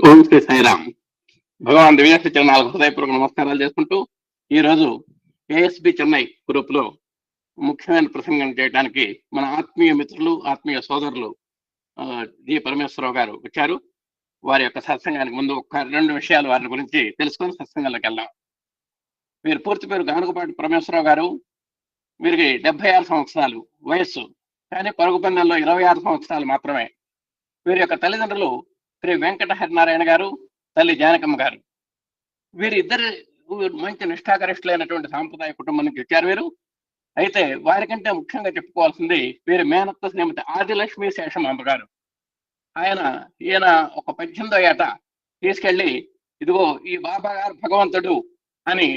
ఓం శ్రీ సాయిరామ్. భగవాన్ దివ్యాశ్రీ చరణాలకు హృదయపూర్వక నమస్కారాలు చేసుకుంటూ ఈరోజు ఏఎస్బి చెన్నై గ్రూప్ లో ముఖ్యమైన ప్రసంగం చేయడానికి మన ఆత్మీయ మిత్రులు, ఆత్మీయ సోదరులు జి పరమేశ్వరరావు గారు వచ్చారు. వారి యొక్క సత్సంగానికి ముందు ఒక రెండు విషయాలు వారి గురించి తెలుసుకొని సత్సంగంలోకి వెళ్దాం. వీరు పూర్తి పేరు గానుగపాటి పరమేశ్వరరావు గారు. వీరికి 76 సంవత్సరాలు వయస్సు, కానీ పరుగు పందెంలో 26 సంవత్సరాలు మాత్రమే. వీరి యొక్క తల్లిదండ్రులు శ్రీ వెంకట హరినారాయణ గారు, తల్లి జానకమ్మ గారు. వీరిద్దరు మంచి నిష్ఠాగరిష్ఠులైనటువంటి సాంప్రదాయ కుటుంబం నుంచి వచ్చారు వీరు. అయితే వారికంటే ముఖ్యంగా చెప్పుకోవాల్సింది వీరి మేనత్త శ్రీమతి ఆదిలక్ష్మి శేషమాంబ గారు. ఈయన ఒక 18వ ఏట తీసుకెళ్లి, ఇదిగో ఈ బాబా గారు భగవంతుడు అని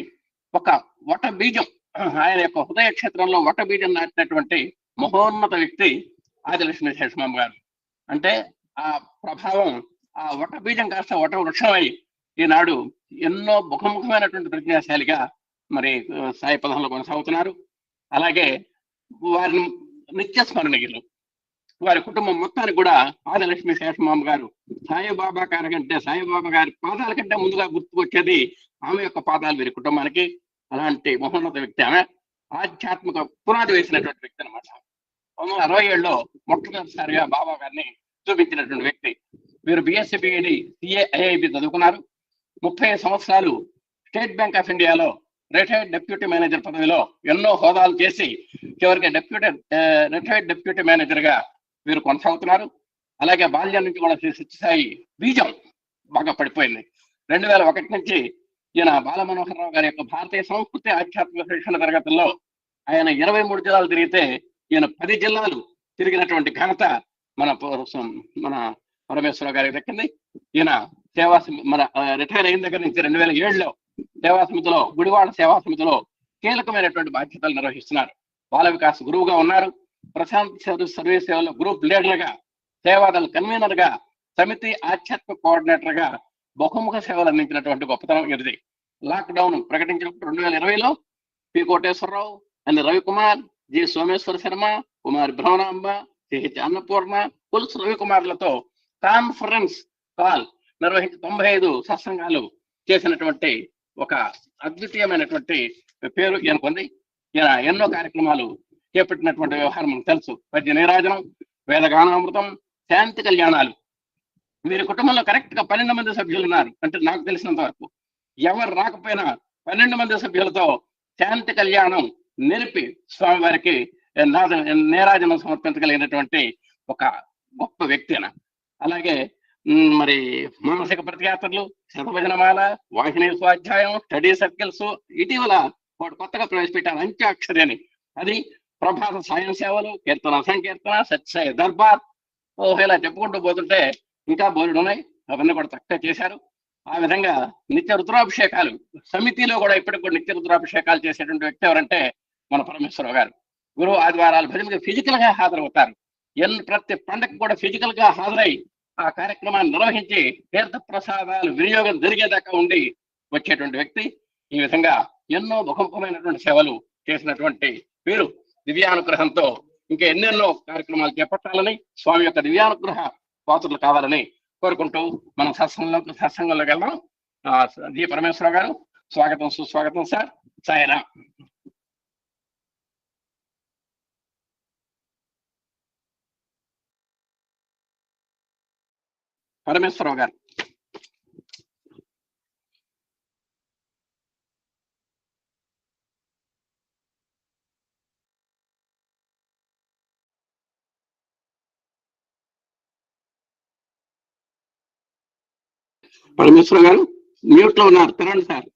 ఒక వట బీజం, ఆయన యొక్క హృదయ క్షేత్రంలో వట బీజం నాటినటువంటి మహోన్నత వ్యక్తి ఆదిలక్ష్మి శేషమాంబ గారు. అంటే ఆ ప్రభావం, ఆ వట బీజం కాస్త వట వృక్షమై ఈనాడు ఎన్నో బహుముఖమైనటువంటి ప్రజ్ఞాశాలిగా మరి సాయి పదంలో కొనసాగుతున్నారు. అలాగే వారిని నిత్యస్మరణీయులు. వారి కుటుంబం మొత్తానికి కూడా ఆదిలక్ష్మి శేషమాంబ గారు సాయిబాబా గారి కంటే, సాయిబాబా గారి పాదాల కంటే ముందుగా గుర్తుకొచ్చేది ఆమె యొక్క పాదాలు వీరి కుటుంబానికి. అలాంటి మహోన్నత వ్యక్తి ఆమె. ఆధ్యాత్మిక పునాది వేసినటువంటి వ్యక్తి అనమాట. 1967లో మొట్టమొదటిసారిగా బాబా గారిని చూపించినటువంటి వ్యక్తి. వీరు బిఎస్సి బిఈడి సిఏ ఐఐబి చదువుకున్నారు. 30 సంవత్సరాలు స్టేట్ బ్యాంక్ ఆఫ్ ఇండియాలో రిటైర్డ్ డిప్యూటీ మేనేజర్ పదవిలో ఎన్నో హోదాలు చేసి చివరికి రిటైర్డ్ డిప్యూటీ మేనేజర్ గా వీరు కొనసాగుతున్నారు. అలాగే బాల్యం నుంచి కూడా శ్రీ సత్యసాయి బీజం బాగా పడిపోయింది. 2001 నుంచి ఈయన బాలమనోహర్ రావు గారి యొక్క భారతీయ సంస్కృతి ఆధ్యాత్మిక శిక్షణ తరగతుల్లో ఆయన 23 జిల్లాలు తిరిగితే ఈయన 10 జిల్లాలు తిరిగినటువంటి ఘనత మన పరమేశ్వరరావు గారికి దక్కింది. ఈయన మన రిటైర్ అయిన దగ్గర నుంచి 2007లో సేవా సమితిలో, గుడివాడ సేవా సమితిలో కీలకమైనటువంటి బాధ్యతలు నిర్వహిస్తున్నారు. బాల వికాస్ గురువుగా ఉన్నారు. ప్రశాంత్ సర్వీస్ సేవలో గ్రూప్ లీడర్ గా, సేవాదళ కన్వీనర్ గా, సమితి ఆధ్యాత్మిక కోఆర్డినేటర్ గా బహుముఖ సేవలు అందించినటువంటి గొప్పతనం ఇది. లాక్డౌన్ ప్రకటించినప్పుడు 2020లో పి కోటేశ్వరరావు, ఎన్ రవికుమార్, జి సోమేశ్వర శర్మ, కుమారి భ్రవణాంబ, సిహెచ్ అన్నపూర్ణ, పులుసు రవికుమార్లతో కాన్ఫరెన్స్ కాల్ నిర్వహించి 95 సత్సంగాలు చేసినటువంటి ఒక అద్వితీయమైనటువంటి పేరు ఈయనకు ఉంది. ఈయన ఎన్నో కార్యక్రమాలు చేపట్టినటువంటి వ్యవహారం మనకు తెలుసు. పద్య నీరాజనం, వేదగానామృతం, శాంతి కళ్యాణాలు. వీరి కుటుంబంలో కరెక్ట్ గా 12 మంది సభ్యులు ఉన్నారు. అంటే నాకు తెలిసినంత వరకు ఎవరు రాకపోయినా 12 మంది సభ్యులతో శాంతి కళ్యాణం నిలిపి స్వామివారికి నీరాజనం సమర్పించగలిగినటువంటి ఒక గొప్ప వ్యక్తి. అలాగే మరి మానసిక ప్రతియాత్రలు, శతభజనమాల, వాహిని స్వాధ్యాయం, స్టడీ సర్కిల్స్, ఇటీవల వాడు కొత్తగా ప్రవేశపెట్టారు అంత్యాక్షరి అని. అది ప్రభాత సాయం సేవలు, కీర్తన సంకీర్తన, సత్యసాయి దర్బార్. ఇలా చెప్పుకుంటూ పోతుంటే ఇంకా బోర్డు ఉన్నాయి. అవన్నీ కూడా చక్కగా చేశారు. ఆ విధంగా నిత్య రుద్రాభిషేకాలు, సమితిలో కూడా ఇప్పటికి కూడా నిత్య రుద్రాభిషేకాలు చేసేటువంటి వ్యక్తి ఎవరంటే మన పరమేశ్వరరావు గారు. గురువు ఆదివారాలు భజనకి ఫిజికల్ గా హాజరవుతారు. ప్రతి పండగకు కూడా ఫిజికల్ గా హాజరై ఆ కార్యక్రమాన్ని నిర్వహించి తీర్థ ప్రసాదాలు వినియోగం జరిగేదాకా ఉండి వచ్చేటువంటి వ్యక్తి. ఈ విధంగా ఎన్నో బహుముఖమైనటువంటి సేవలు చేసినటువంటి వీరు దివ్యానుగ్రహంతో ఇంకా ఎన్నెన్నో కార్యక్రమాలు చేపట్టాలని, స్వామి యొక్క దివ్యానుగ్రహ పాత్రలు కావాలని కోరుకుంటూ మనం సత్సంగంలోకి వెళ్దాం. జి పరమేశ్వరరావు గారు, స్వాగతం, సుస్వాగతం సార్. సాయిరా. పరమేశ్వరరావు గారు. పరమేశ్వరరావు గారు మ్యూట్ లో ఉన్నారు, తినండి సార్.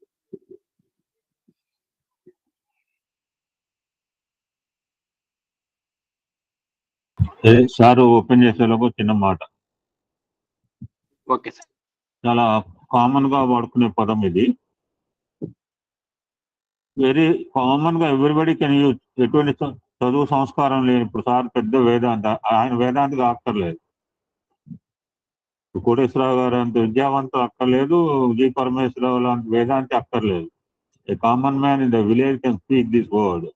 సార్ ఓపెన్ చేసేలోపు చిన్న మాట. Okay sir. చాలా కామన్ గా వాడుకునే పదం ఇది. వెరీ కామన్ గా ఎవ్రీబడి కెన్ యూజ్. ఎటువంటి చదువు సంస్కారం లేని, ఇప్పుడు సార్ పెద్ద వేదాంత, ఆయన వేదాంతగా అక్కర్లేదు. కోటేశ్వరరావు గారు అంత విద్యావంతులు అక్కర్లేదు, జి పరమేశ్వరరావు లాంటి వేదాంతి అక్కర్లేదు. A common man in the village can speak this word.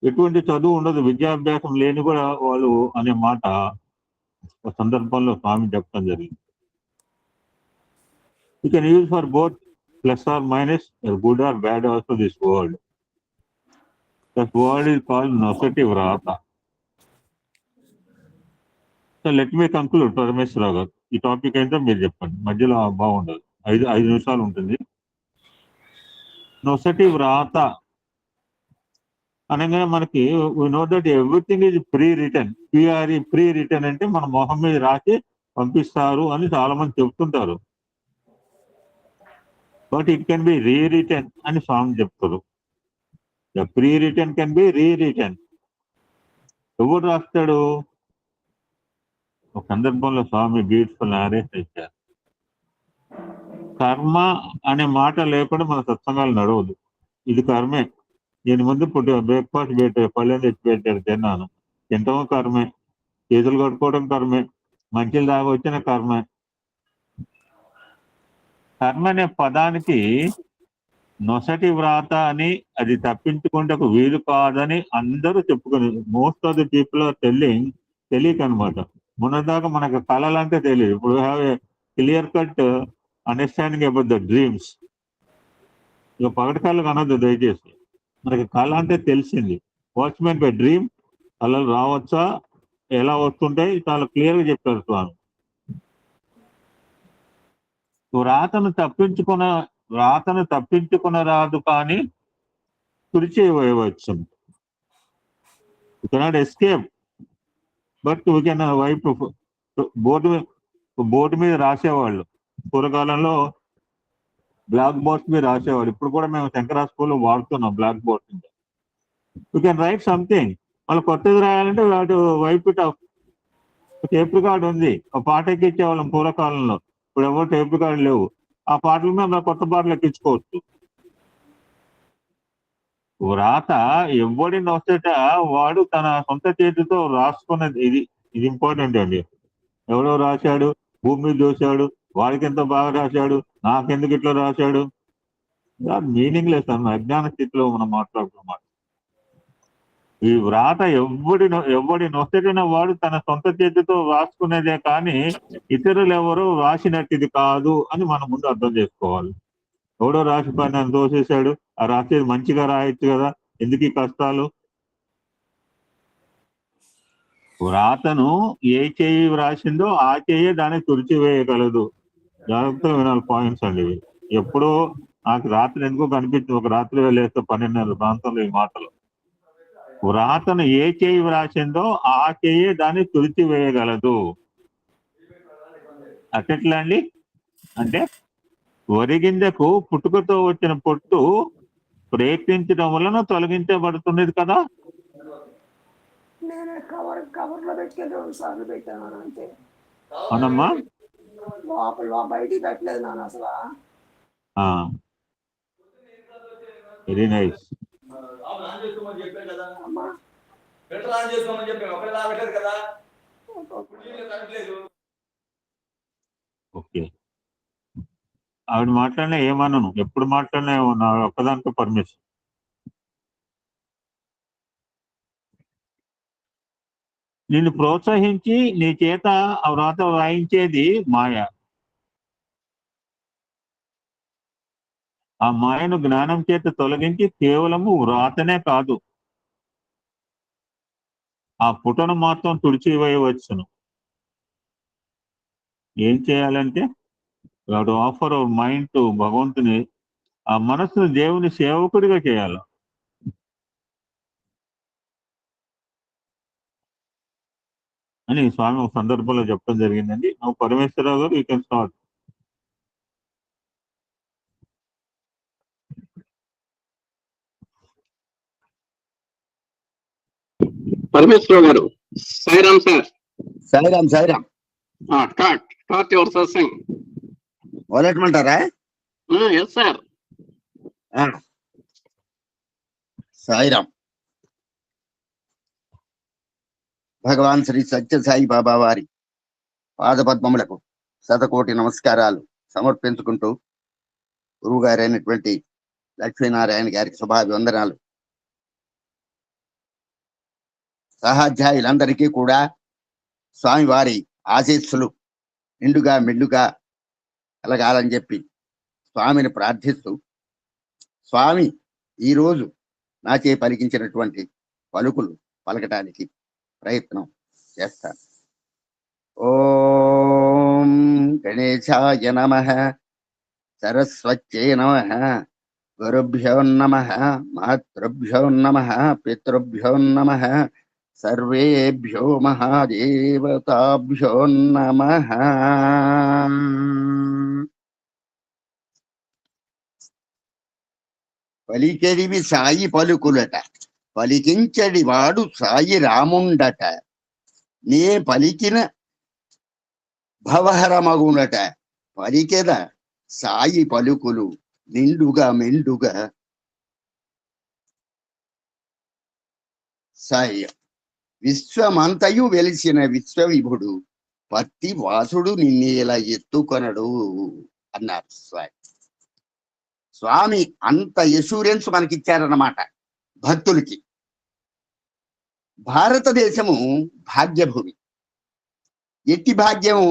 ఎటువంటి చదువు ఉండదు, విద్యాభ్యాసం లేని కూడా వాళ్ళు అనే మాట ఒక సందర్భంలో స్వామి చెప్పడం జరిగింది. You can use for both plus or minus, good or bad also this word. That word is called nosative rata. So let me conclude, Parameswara Rao గారు. ఈ టాపిక్ అయితే మీరు చెప్పండి, మధ్యలో బాగుండదు, ఐదు నిమిషాలు ఉంటుంది. నొసటివ్ రాత అనగానే మనకి we know that everything is pre written. PRE pre written అంటే మన మొహం మీద రాసి పంపిస్తారు అని చాలా మంది చెప్తుంటారు. But it can be re return అని స్వామి చెప్తారు. The pre return can be re return. ఎవరు రాస్తాడు? ఒక సందర్భంలో స్వామి బ్యూటిఫుల్ నారేషన్ ఇచ్చారు. కర్మ అనే మాట లేకుండా మన సత్సంగాలు నడవదు. ఇది కర్మే. దీని ముందు బ్రేక్ఫాస్ట్ పెట్టారు, పళ్ళెం తెచ్చి పెట్టారు, తిన్నాను, తింటాము కర్మే, చేతులు కట్టుకోవడం కర్మే, మంచిలు దాకా వచ్చిన కర్మే. కర్మ అనే పదానికి నొసటి వ్రాత అని, అది తప్పించుకుంటకు వీలు కాదని అందరూ చెప్పుకుని, most of the people are telling, తెలియక అనమాట. మొన్నదాకా మనకు కళలు అంటే తెలియదు, ఇప్పుడు have a clear cut understanding about the dreams. ఇక పగటి కళలు అనొద్దు దయచేసి, మనకి కళ అంటే తెలిసింది. వాచ్మెన్ బై డ్రీమ్, కళలు రావచ్చా, ఎలా వస్తుంటాయి, చాలా క్లియర్గా చెప్పారు స్వామి. రాతను తప్పించుకునరాదు కానీ తుడిచేయవచ్చు. You cannot escape, but we can wipe. Board మీద రాసేవాళ్ళు పూర్వకాలంలో, బ్లాక్ బోర్డ్స్ మీద రాసేవాళ్ళు. ఇప్పుడు కూడా మేము శంకరా స్కూల్లో వాడుతున్నాం black board. You can write something. మళ్ళీ కొత్తది రాయాలంటే వాటి wipe it off. Tape record ఉంది, ఒక పాట ఎక్కించేవాళ్ళం పూర్వకాలంలో. ఇప్పుడు ఎవరు టేప్ రికార్డు లేవు. ఆ పాటల మీద కొత్త పాటలు ఎక్కించుకోవచ్చు. వ్రాత ఎవడి నొసట వాడు తన సొంత చేతితో రాసుకున్నది. ఇది ఇంపార్టెంట్ అండి. ఎవడో రాశాడు, భూమి మీద చూశాడు, వాడికి ఎంత బాగా రాశాడు, నాకెందుకు ఇట్లా రాశాడు, మీనింగ్ లెస్ అన్న అజ్ఞాన స్థితిలో మనం మాట్లాడుతున్నమాట. ఈ వ్రాత ఎవడి నొసటిన వాడు తన సొంత చేతితో రాసుకునేదే కానీ ఇతరులు ఎవరో రాసినట్టుది కాదు అని మనం ముందు అర్థం చేసుకోవాలి. ఎవడో రాసి పని నన్ను దోసేశాడు, ఆ రాసేది మంచిగా రాయొచ్చు కదా, ఎందుకు ఈ కష్టాలు? వ్రాతను ఏ చేయి వ్రాసిందో ఆ చేయి దాన్ని తుడిచివేయగలదు. జాగ్రత్తగా వినాలి పాయింట్స్ అండి ఇవి. ఎప్పుడో నాకు రాత్రి ఎందుకో కనిపించింది, ఒక రాత్రి లేస్తే 12 ప్రాంతంలో ఈ మాటలు. వ్రాతను ఏ చేయి వ్రాసిందో ఆ చేయి దాన్ని తుడిచివేయగలదు. అట్లా అండి, అంటే వరిగింజకు పుట్టుకతో వచ్చిన పొట్టు ప్రయత్నించడం వలన తొలగించబడుతున్నది కదా. అవునమ్మా, వెరీ నైస్. ఓకే, ఆవిడ మాట్లాడినా ఏమన్నాను, ఎప్పుడు మాట్లాడినా నా ఒక్కదానితో పర్మిషన్. నిన్ను ప్రోత్సహించి నీ చేత ఆ వ్రాత వ్రాయించేది మాయ. ఆ మాయను జ్ఞానం చేత తొలగించి కేవలము వ్రాతనే కాదు, ఆ పుటను మాత్రం తుడిచివేయవచ్చును. ఏం చేయాలంటే ఆఫర్ అవర్ మైండ్ టు భగవంతుని, ఆ మనస్సును దేవుని సేవకుడిగా చేయాలి. అని స్వామి ఒక సందర్భంలో చెప్పడం జరిగిందండి. నువ్వు పరమేశ్వరరావు గారు, you can start. Parameswara Rao garu, Sairam sir. Sairam. Start your satsang. మొదలెట్టమంటారా? Yes sir. సాయిరామ్. భగవాన్ శ్రీ సత్యసాయి బాబా వారి పాదపద్మములకు శతకోటి నమస్కారాలు సమర్పించుకుంటూ, గురువు గారైనటువంటి లక్ష్మీనారాయణ గారికి శుభాభివందనాలు. సహాధ్యాయులందరికీ కూడా స్వామివారి ఆశీస్సులు నిండుగా మెండుగా కలగాలని చెప్పి స్వామిని ప్రార్థిస్తూ, స్వామి ఈరోజు నాచే పలికించినటువంటి పలుకులు పలకటానికి ప్రయత్నం చేస్తాను. ఓం గణేశాయ నమః, సరస్వత్యై నమః, గురుభ్యో నమః, మాతృభ్యో నమః, పితృభ్యో నమః, సర్వేభ్యో మహాదేవతాభ్యో నమః. పలికెడివి సాయి పలుకులట, పలికించడి వాడు సాయి రాముండట, నే పలికిన భవహరమగునట, పలికెద సాయి పలుకులు నిండుగా మెండుగా. సాయి విశ్వమంతయు వెలిసిన విశ్వవిభుడు, పత్తి వాసుడు నిన్నేలా ఎత్తుకొనడు అన్నారు స్వామి. స్వామి అంత ఎష్యూరెన్స్ మనకిచ్చారన్నమాట భక్తులకి. భారతదేశము భాగ్యభూమి. ఎట్టి భాగ్యము?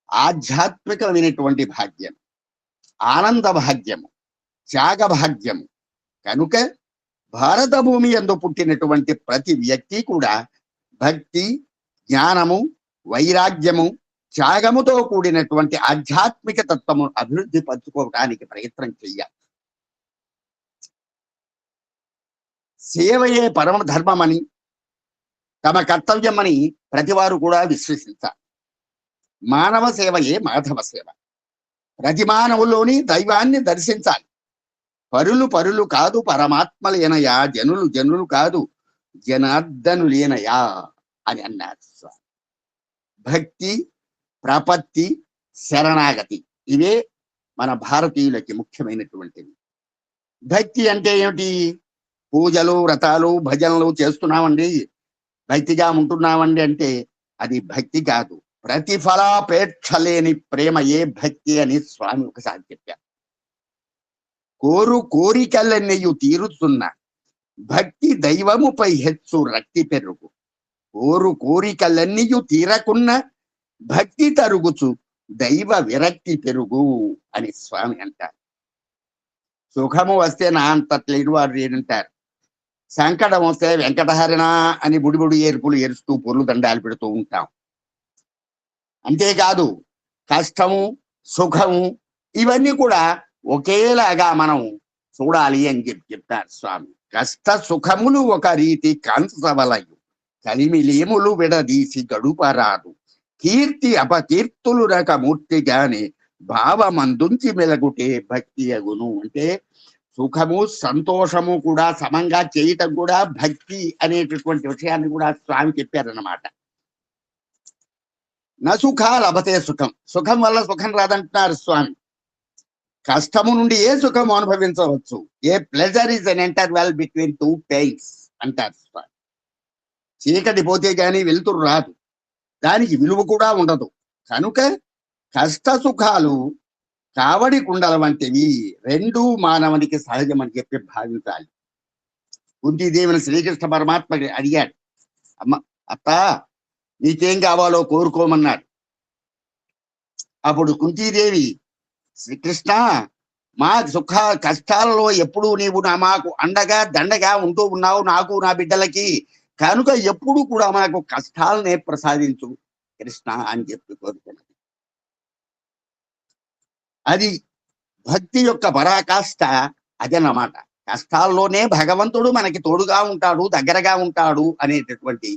ఆధ్యాత్మికమైనటువంటి భాగ్యం, ఆనంద భాగ్యము, త్యాగ భాగ్యము. కనుక భారత భూమి యందు పుట్టినటువంటి ప్రతి వ్యక్తి కూడా భక్తి, జ్ఞానము, వైరాగ్యము, త్యాగముతో కూడినటువంటి ఆధ్యాత్మిక తత్వము అభివృద్ధి పరచుకోవటానికి ప్రయత్నం చెయ్యాలి. సేవయే పరమ ధర్మమని, తమ కర్తవ్యమని ప్రతివారు కూడా విశ్వసించాలి. మానవ సేవయే మాధవ సేవ. ప్రతి మానవులోని దైవాన్ని దర్శించాలి. పరులు పరులు కాదు పరమాత్మలేనయా, జనులు జనులు కాదు జనార్దనులేనయా అని అన్నారు స్వామి. భక్తి, ప్రపత్తి, శరణాగతి ఇవే మన భారతీయులకి ముఖ్యమైనటువంటివి. భక్తి అంటే ఏమిటి? పూజలు, వ్రతాలు, భజనలు చేస్తున్నామండి, భక్తిగా ఉంటున్నామండి అంటే అది భక్తి కాదు. ప్రతిఫలాపేక్ష లేని ప్రేమ ఏ భక్తి అని స్వామి ఒకసారి చెప్పారు. కోరికలన్నయు తీరుతున్న భక్తి దైవముపై హెచ్చు రక్తి పెరుగు. కోరికలన్నయు తీరకున్న భక్తి తరుగుచు దైవ విరక్తి పెరుగు అని స్వామి అంటారు. సుఖము వస్తే నా అంతట్లేడు వారు ఏంటారు, సంకటం వస్తే వెంకటహరణ అని బుడిబుడి ఏర్పులు ఏరుస్తూ పొర్లు దండాలు పెడుతూ ఉంటాం. అంతేకాదు కష్టము, సుఖము ఇవన్నీ కూడా ఒకేలాగా మనం చూడాలి అని చెప్తారు స్వామి. కష్ట సుఖములు ఒక రీతి కాంసవలయు, కలిమిలేములు విడదీసి గడుపరాదు, కీర్తి అపకీర్తులు రక మూర్తిగానే భావమందుంచి మెలగుటే భక్తి అగును. అంటే సుఖము, సంతోషము కూడా సమంగా చేయటం కూడా భక్తి అనేటటువంటి విషయాన్ని కూడా స్వామి చెప్పారన్నమాట. నా సుఖ లభతే సుఖం, సుఖం వల్ల సుఖం రాదంటున్నారు స్వామి. కష్టము నుండి ఏ సుఖము అనుభవించవచ్చు. ఏ pleasure is an interval between two pains అంటారు స్వామి. చీకటి పోతే గానీ వెలుతురు రాదు, దానికి విలువ కూడా ఉండదు. కనుక కష్ట సుఖాలు కావడి కుండల వంటివి, రెండూ మానవునికి సహజమని చెప్పి భావించాలి. కుంతీదేవిని శ్రీకృష్ణ పరమాత్మ అడిగాడు, అమ్మ అత్త నీకేం కావాలో కోరుకోమన్నాడు. అప్పుడు కుంతీదేవి, శ్రీకృష్ణ మా సుఖ కష్టాలలో ఎప్పుడు నీవు మాకు అండగా దండగా ఉంటూ ఉన్నావు, నాకు నా బిడ్డలకి, కనుక ఎప్పుడు కూడా మాకు కష్టాలనే ప్రసాదించు కృష్ణ అని చెప్పి కోరుకున్నది. అది భక్తి యొక్క పరాకాష్ట అదన్నమాట. కష్టాల్లోనే భగవంతుడు మనకి తోడుగా ఉంటాడు, దగ్గరగా ఉంటాడు అనేటటువంటి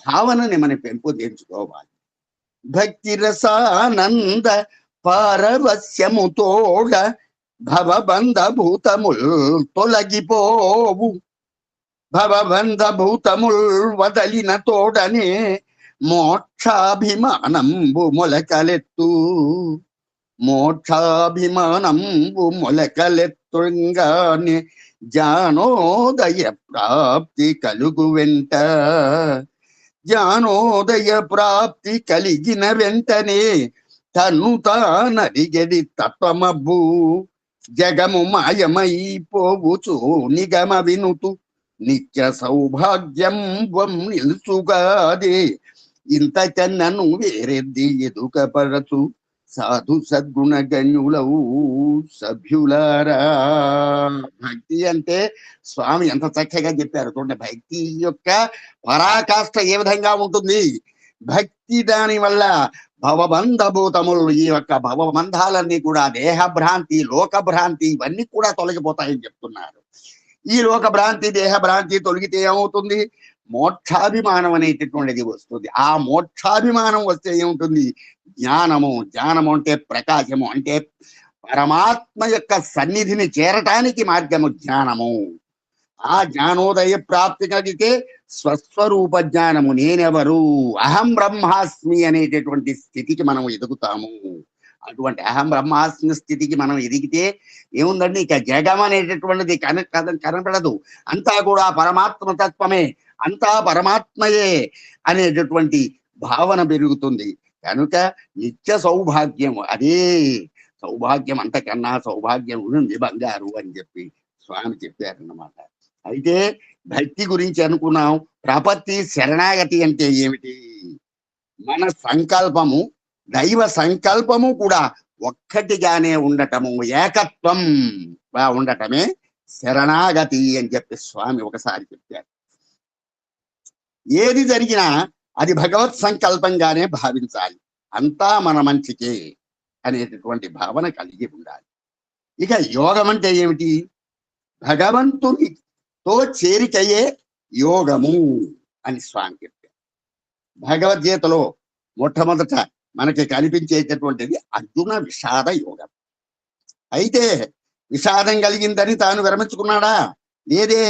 భావనని మనం పెంపొందించుకోవాలి. భక్తి రసానంద పారవస్యము తోడ భవబంధ భూతముల్ తొలగిపోవు, భవబంధ భూతముల్ వదలిన తోడనే మోక్షాభిమానంబు మొలకలెత్తు, మోక్షాభిమానంబు మొలకలెత్తుంగానే జ్ఞానోదయ ప్రాప్తి కలుగు వెంట, జ్ఞానోదయ ప్రాప్తి కలిగిన వెంటనే తను తానడిగడి తత్వమబ్బు, జగము మాయమైపోవుచు నిగమ వినుతు నిత్య సౌభాగ్యం వం నిలుచుగాదే, ఇంత కన్నను వేరెద్ది ఎదుకపరచు సాధు సద్గుణ గణ్యులవు సభ్యులారా. భక్తి అంటే స్వామి ఎంత చక్కగా చెప్పారు చూడండి. భక్తి యొక్క పరాకాష్ఠ ఏ విధంగా ఉంటుంది. భక్తి దాని వల్ల భవబంధభూతములు, ఈ యొక్క భవబంధాలన్నీ కూడా, దేహభ్రాంతి, లోకభ్రాంతి ఇవన్నీ కూడా తొలగిపోతాయని చెప్తున్నారు. ఈ లోక భ్రాంతి, దేహ భ్రాంతి తొలగితే ఏమవుతుంది? మోక్షాభిమానం అనేటటువంటిది వస్తుంది. ఆ మోక్షాభిమానం వస్తే ఏముంటుంది? జ్ఞానము. జ్ఞానము అంటే ప్రకాశము, అంటే పరమాత్మ యొక్క సన్నిధిని చేరటానికి మార్గము జ్ఞానము. ఆ జ్ఞానోదయ ప్రాప్తి కలిగితే స్వస్వరూప జ్ఞానము, నేనెవరు, అహం బ్రహ్మాస్మి అనేటటువంటి స్థితికి మనం ఎదుగుతాము. అటువంటి అహం బ్రహ్మాస్మి స్థితికి మనం ఎదిగితే ఏముందండి, ఇక జగం అనేటటువంటిది కనపడదు. అంతా కూడా పరమాత్మ తత్వమే, అంతా పరమాత్మయే అనేటటువంటి భావన పెరుగుతుంది. కనుక నిత్య సౌభాగ్యం, అదే సౌభాగ్యం, అంతకన్నా సౌభాగ్యం ఉంది బంగారు అని చెప్పి స్వామి చెప్పారన్నమాట. అయితే భక్తి గురించి అనుకున్నాం. ప్రపత్తి శరణాగతి అంటే ఏమిటి? మన సంకల్పము, దైవ సంకల్పము కూడా ఒక్కటిగానే ఉండటము, ఏకత్వం ఉండటమే శరణాగతి అని చెప్పి స్వామి ఒకసారి చెప్పారు. ఏది జరిగినా అది భగవత్ సంకల్పంగానే భావించాలి, అంతా మన మంచికే అనేటటువంటి భావన కలిగి ఉండాలి. ఇక యోగం అంటే ఏమిటి? భగవంతునితో చేరికయే యోగము అని స్వామి చెప్పారు. భగవద్గీతలో మొట్టమొదట మనకి కనిపించేటటువంటిది అర్జున విషాద యోగం. అయితే విషాదం కలిగిందని తాను విరమించుకున్నాడా? లేదే.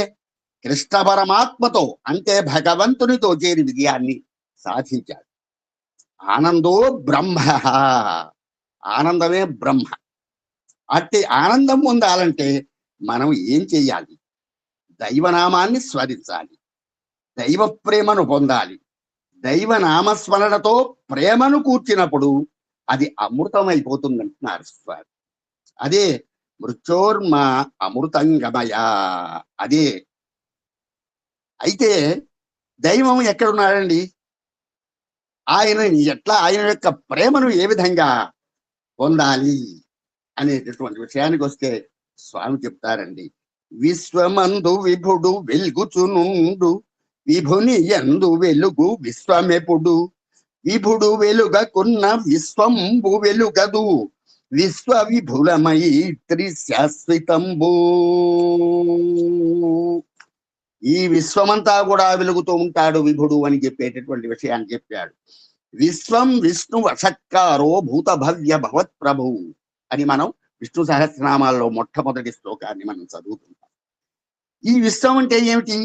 కృష్ణ పరమాత్మతో, అంటే భగవంతునితో చేరి విజయాన్ని సాధించాడు. ఆనందో బ్రహ్మ, ఆనందమే బ్రహ్మ. అట్టి ఆనందం పొందాలంటే మనం ఏం చెయ్యాలి? దైవనామాన్ని స్మరించాలి, దైవ ప్రేమను పొందాలి. దైవనామస్మరణతో ప్రేమను కూర్చినప్పుడు అది అమృతమైపోతుందంటున్నారు స్వామి. అదే మృత్యోర్మ అమృతంగమయ, అదే. అయితే దైవం ఎక్కడున్నాడండి? ఆయన ఎట్లా, ఆయన యొక్క ప్రేమను ఏ విధంగా పొందాలి అనేటటువంటి విషయానికి వస్తే స్వామి చెప్తారండి. విశ్వమందు విభుడు వెలుగుచునుండు, విభుని యందు వెలుగు విశ్వమెపుడు, విభుడు వెలుగకున్న విశ్వంబు వెలుగదు, విశ్వ విభులమై త్రిశాశ్వతంబు. ఈ విశ్వమంతా కూడా వెలుగుతూ ఉంటాడు విభుడు అని చెప్పేటటువంటి విషయాన్ని చెప్పాడు. విశ్వం విష్ణు వషట్కారో భూత భవ్య భవత్ ప్రభు అని మనం విష్ణు సహస్రనామాల్లో మొట్టమొదటి శ్లోకాన్ని మనం చదువుతుంటాం. ఈ విశ్వం అంటే ఏమిటి?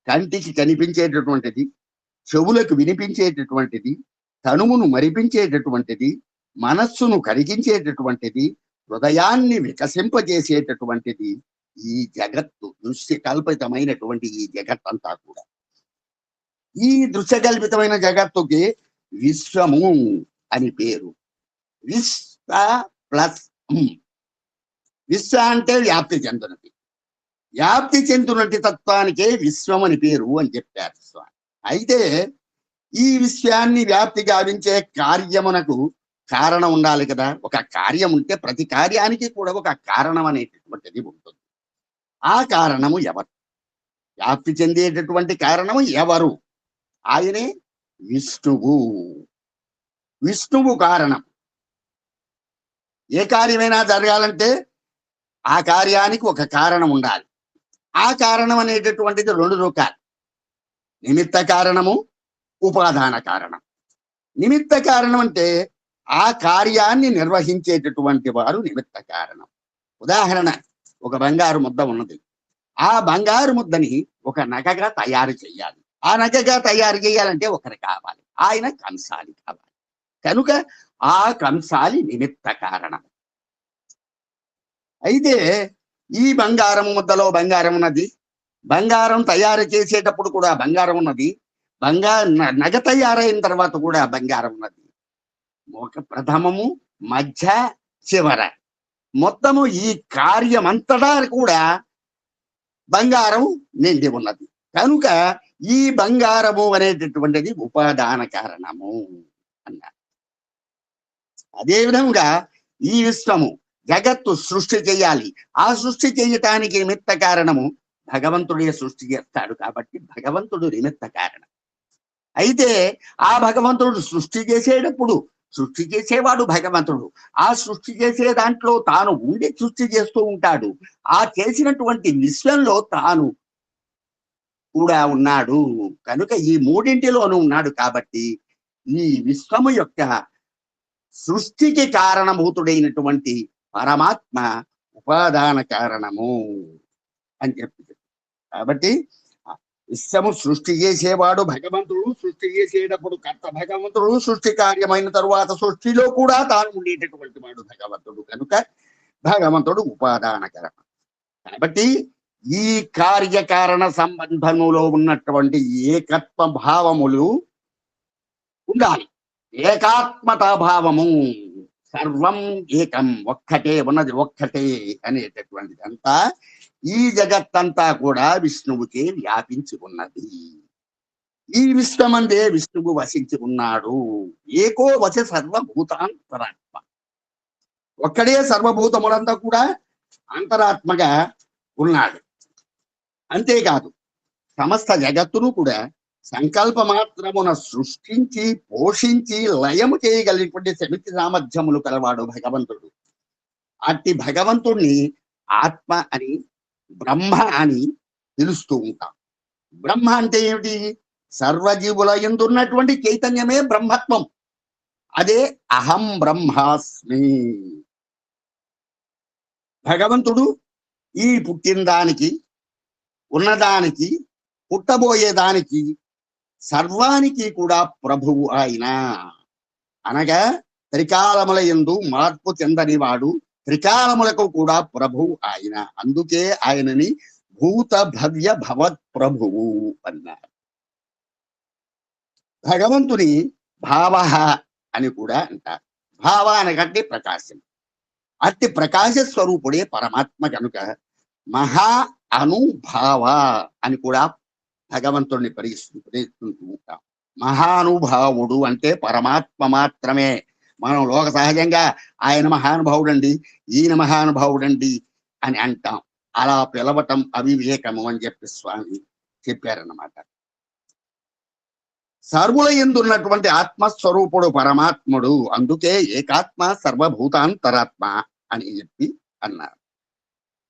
కంటికి కనిపించేటటువంటిది, చెవులకు వినిపించేటటువంటిది, తనువును మరిపించేటటువంటిది, మనస్సును కరిగించేటటువంటిది, హృదయాన్ని వికసింపజేసేటటువంటిది ఈ జగత్తు. దృశ్యకల్పితమైనటువంటి ఈ జగత్తంతా కూడా, ఈ దృశ్యకల్పితమైన జగత్తుకి విశ్వము అని పేరు. విశ్వ ప్లస్ విశ్వ అంటే వ్యాప్తి చెందునది, వ్యాప్తి చెందునటి తత్వానికే విశ్వం అని పేరు అని చెప్పారు స్వామి. అయితే ఈ విశ్వాన్ని వ్యాప్తి గావించే కార్యమునకు కారణం ఉండాలి కదా. ఒక కార్యం ఉంటే ప్రతి కార్యానికి కూడా ఒక కారణం అనేటటువంటిది ఉంటుంది. ఆ కారణము ఎవరు? వ్యాప్తి చెందేటటువంటి కారణము ఎవరు? ఆయనే విష్ణువు. విష్ణువు కారణం. ఏ కార్యమైనా జరగాలంటే ఆ కార్యానికి ఒక కారణం ఉండాలి. ఆ కారణం అనేటటువంటిది రెండు రకాలు: నిమిత్త కారణము, ఉపాదాన కారణం. నిమిత్త కారణం అంటే ఆ కార్యాన్ని నిర్వహించేటటువంటి వారు నిమిత్త కారణం. ఉదాహరణ, ఒక బంగారు ముద్ద ఉన్నది. ఆ బంగారు ముద్దని ఒక నగగా తయారు చేయాలి. ఆ నగగా తయారు చేయాలంటే ఒకరు కావాలి, ఆయన కంసాలి కావాలి. కనుక ఆ కంసాలి నిమిత్త కారణం. అయితే ఈ బంగారం ముద్దలో బంగారం ఉన్నది, బంగారం తయారు చేసేటప్పుడు కూడా బంగారం ఉన్నది, నగ తయారైన తర్వాత కూడా బంగారం ఉన్నది. ఒక ప్రథమము, మధ్య, చివర, మొత్తము ఈ కార్యమంతటా కూడా బంగారం నిండి ఉన్నది. కనుక ఈ బంగారము అనేటటువంటిది ఉపాదాన కారణము అన్నారు. అదే విధంగా ఈ విశ్వము జగత్తు సృష్టి చేయాలి. ఆ సృష్టి చేయటానికి నిమిత్త కారణము భగవంతుడే సృష్టి చేస్తాడు కాబట్టి భగవంతుడు నిమిత్త కారణం. అయితే ఆ భగవంతుడు సృష్టి చేసేటప్పుడు సృష్టి చేసేవాడు భగవంతుడు. ఆ సృష్టి చేసే దాంట్లో తాను ఉండి సృష్టి చేస్తూ ఉంటాడు. ఆ చేసినటువంటి విశ్వంలో తాను కూడా ఉన్నాడు కనుక ఈ మూడింటిలోనూ ఉన్నాడు కాబట్టి ఈ విశ్వము యొక్క సృష్టికి కారణభూతుడైనటువంటి పరమాత్మ ఉపాదాన కారణము అని చెప్పి. కాబట్టి విశ్వము సృష్టి చేసేవాడు భగవంతుడు. సృష్టి చేసేటప్పుడు కర్త భగవంతుడు. సృష్టి కార్యమైన తరువాత సృష్టిలో కూడా తాను ఉండేటటువంటి వాడు భగవంతుడు కనుక భగవంతుడు ఉపాదాన కారణం. కాబట్టి ఈ కార్యకారణ సంబంధములో ఉన్నటువంటి ఏకత్వ భావములు ఉండాలి. ఏకాత్మతా భావము, సర్వం ఏకం, ఒక్కటే ఉన్నది ఒక్కటే అనేటటువంటిది అంతా ఈ జగత్తంతా కూడా విష్ణువుకే వ్యాపించి ఉన్నది. ఈ విశ్వమందే విష్ణువు వసించి ఉన్నాడు. ఏకో వచ సర్వభూతాంతరాత్మ, ఒక్కడే సర్వభూతములంతా కూడా అంతరాత్మగా ఉన్నాడు. అంతేకాదు సమస్త జగత్తును కూడా సంకల్ప మాత్రమున సృష్టించి పోషించి లయము చేయగలిగినటువంటి శక్తి సామర్థ్యములు కలవాడు భగవంతుడు. అట్టి భగవంతుణ్ణి ఆత్మ అని బ్రహ్మ అని పిలుస్తూ ఉంటాం. బ్రహ్మ అంటే ఏమిటి? సర్వజీవుల యందు ఉన్నటువంటి చైతన్యమే బ్రహ్మత్వం. అదే అహం బ్రహ్మాస్మి. భగవంతుడు ఈ పుట్టిన దానికి, ఉన్నదానికి, పుట్టబోయేదానికి, సర్వానికి కూడా ప్రభువు ఆయన. అనగా త్రికాలముల యందు మార్పు చెందని వాడు, త్రికాలములకు కూడా ప్రభువు ఆయన. అందుకే ఆయనని భూత భవ్య భవత్ ప్రభువు అన్నారు. భగవంతుని భావ అని కూడా అంటారు. భావ అనగట్టి ప్రకాశం. అట్టి ప్రకాశ స్వరూపుడే పరమాత్మ కనుక మహా అనుభావ అని కూడా భగవంతుడిని పరిగణిస్తుంటూ ఉంటాం. మహానుభావుడు అంటే పరమాత్మ మాత్రమే. మనం లోక సహజంగా ఆయన మహానుభావుడండి, ఈయన మహానుభావుడండి అని అంటాం. అలా పిలవటం అవివేకము అని చెప్పి స్వామి చెప్పారన్నమాట. సర్వుల యందు ఉన్నటువంటి ఆత్మస్వరూపుడు పరమాత్ముడు. అందుకే ఏకాత్మ సర్వభూతాంతరాత్మ అని చెప్పి అన్నారు.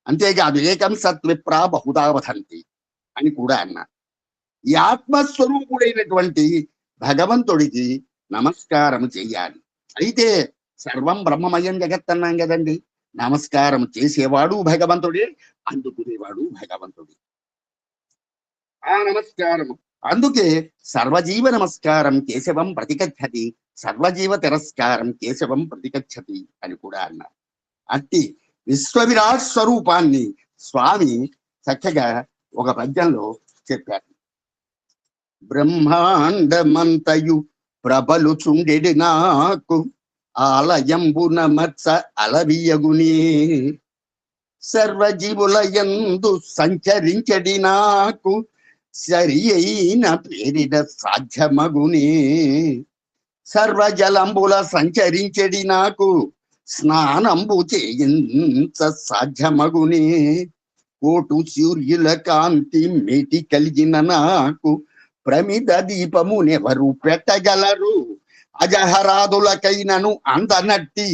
అంతేకాదు ఏకం సత్విప్రా బహుదా వదంతి అని కూడా అన్నారు. ఈ ఆత్మస్వరూపుడైనటువంటి భగవంతుడికి నమస్కారం చెయ్యాలి. అయితే సర్వం బ్రహ్మమయం జగత్ అన్నాం కదండి. నమస్కారం చేసేవాడు భగవంతుడే, అందుకునేవాడు భగవంతుడే. ఆ నమస్కారము అందుకే సర్వజీవ నమస్కారం కేశవం ప్రతిగచ్చతి, సర్వజీవ తిరస్కారం కేశవం ప్రతిగచ్చతి అని కూడా అన్నారు. అట్టి విశ్వవిరాట్ స్వరూపాన్ని స్వామి చక్కగా ఒక పద్యంలో చెప్పారు. బ్రహ్మాండమంతయు ప్రబలుచుండెడి నాకు ఆలయంబున మత్స అలవియగునే, సర్వజీవుల యందు సంచరించడి నాకు సరి అయిన పేరిట సాధ్యమగునే, సర్వజలంబుల సంచరించడి నాకు స్నానంబు చేయించ సాధ్యమగునే, కోటు సూర్యుల కాంతి మేటి కలిగిన నాకు ప్రమిద దీపమునెవరు పెట్టగలరు, అజహరాదులకైనను అందనట్టి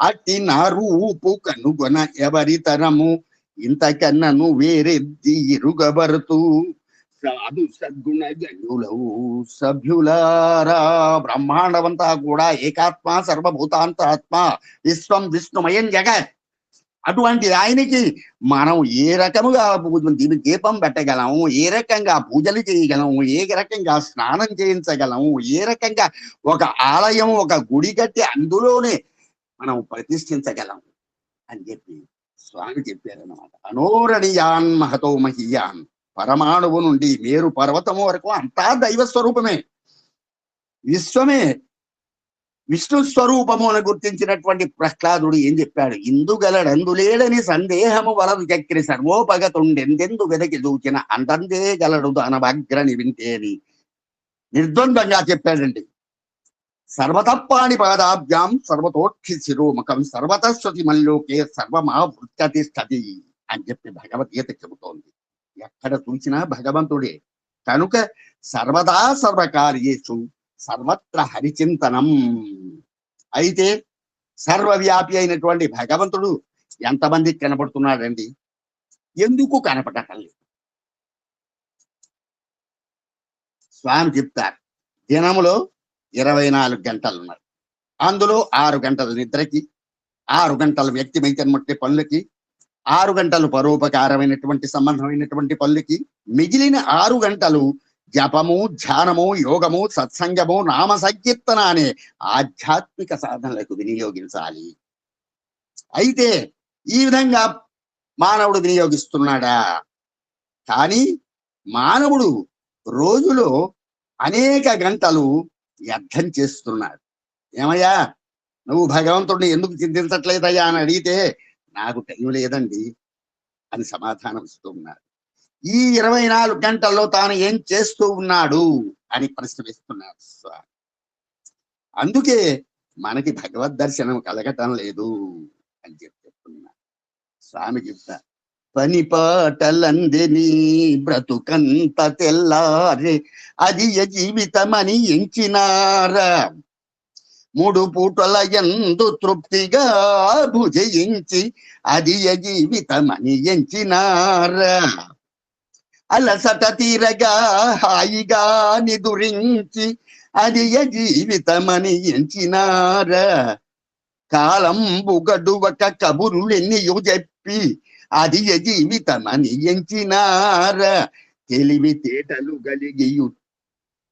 అట్టి నా రూపు కనుగొన ఎవరి తరము, ఇంతకన్నను వేరెద్ది ఇరుగబరుతూ సాధు సద్గుణ గణులవు సభ్యులారా. బ్రహ్మాండమంతా కూడా ఏకాత్మ సర్వభూతాంతరాత్మ విశ్వం విష్ణుమయం జగత్. అటువంటి ఆయనకి మనం ఏ రకముగా దీపం పెట్టగలము, ఏ రకంగా పూజలు చేయగలము, ఏ రకంగా స్నానం చేయించగలము, ఏ రకంగా ఒక ఆలయం ఒక గుడి కట్టి అందులోనే మనం ప్రతిష్ఠించగలము అని చెప్పి స్వామి చెప్పారన్నమాట. అనోరణీయాన్ మహతో మహీయాన్, పరమాణువు నుండి మేరు పర్వతము వరకు అంతా దైవ స్వరూపమే, విశ్వమే విష్ణు స్వరూపము అని గుర్తించినటువంటి ప్రహ్లాదుడు ఏం చెప్పాడు? ఇందుగలడందులేడని సందేహము వలదు చక్రి సర్వోపగతుండెందెందు వెదకి దూచిన అంతందే గలడు దానభాగ్రని వింటే అని నిర్ద్వందంగా చెప్పాడండి. సర్వతప్పాణి పాదాభ్యాం సర్వతోక్షి శిరోముఖం సర్వతస్వతి మల్లోకే సర్వమావృత్యతిష్టతి అని చెప్పి భగవద్గీత చెబుతోంది. ఎక్కడ చూసినా భగవంతుడే కనుక సర్వదా సర్వకార్యేషు సర్వత్ర హరిచింతనం. అయితే సర్వవ్యాపి అయినటువంటి భగవంతుడు ఎంతమందికి కనపడుతున్నాడండి? ఎందుకు కనపడటం లేదు? స్వామి చెప్తారు, దినములో 24 గంటలు ఉన్నాయి. అందులో 6 గంటలు నిద్రకి, 6 గంటలు వ్యక్తిమైనటువంటి పనులకి, 6 గంటలు పరోపకారమైనటువంటి సంబంధమైనటువంటి పనులకి, మిగిలిన 6 గంటలు జపము, ధ్యానము, యోగము, సత్సంగము, నామ సంకీర్తన అనే ఆధ్యాత్మిక సాధనలకు వినియోగించాలి. అయితే ఈ విధంగా మానవుడు వినియోగిస్తున్నాడా? కానీ మానవుడు రోజులో అనేక గంటలు వ్యర్థం చేస్తున్నాడు. ఏమయ్యా నువ్వు భగవంతుడిని ఎందుకు చింతించట్లేదయ్యా అని అడిగితే నాకు టైం లేదండి అని సమాధానం ఇస్తూ ఉన్నాడు. ఈ 24 గంటల్లో తాను ఏం చేస్తూ ఉన్నాడు అని ప్రశ్న వేస్తున్నాడు స్వామి. అందుకే మనకి భగవద్ దర్శనం కలగటం లేదు అని చెప్తున్నాడు స్వామి. చెప్తా, పని పాటలందని బ్రతుకంత తెల్లారే అది జీవితమని ఎంచినారా, 3 పూటల యందు తృప్తిగా భుజయించి అది జీవితమని ఎంచినారా, అలసట తీరగా హాయిగా నిదురించి అది జీవితమని ఎంచినారా, కాలంబు గడువక కబురులెన్నియో చెప్పి అది జీవితమని ఎంచినారా, తెలివితేటలు కలిగియు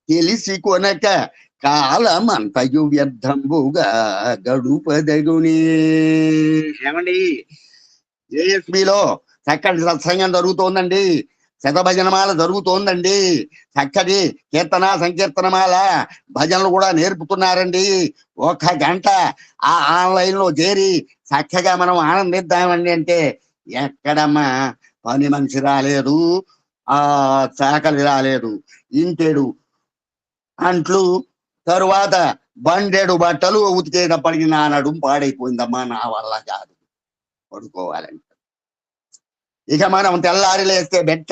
తెలిసి కొనక కాలమంతయు వ్యర్థంబుగా గడుపదగునే. ఏమండి, జేఎస్బిలో చక్కటి సత్సంగం జరుగుతోందండి, శతభజనమాల జరుగుతోందండి, చక్కటి కీర్తన సంకీర్తనమాల భజనలు కూడా నేర్పుతున్నారండి. 1 గంట ఆ ఆన్లైన్ లో చేరి చక్కగా మనం ఆనందిద్దామండి అంటే ఎక్కడమ్మా పని మనిషి రాలేదు, ఆ చాకలి రాలేదు, ఇంటెడు అంట్లు, తరువాత బండెడు బట్టలు ఉతికేటప్పటికి నా నడుం పాడైపోయిందమ్మా, నా వల్ల కాదు, పడుకోవాలంటే. ఇక మనం తెల్లారి లేస్తే బెడ్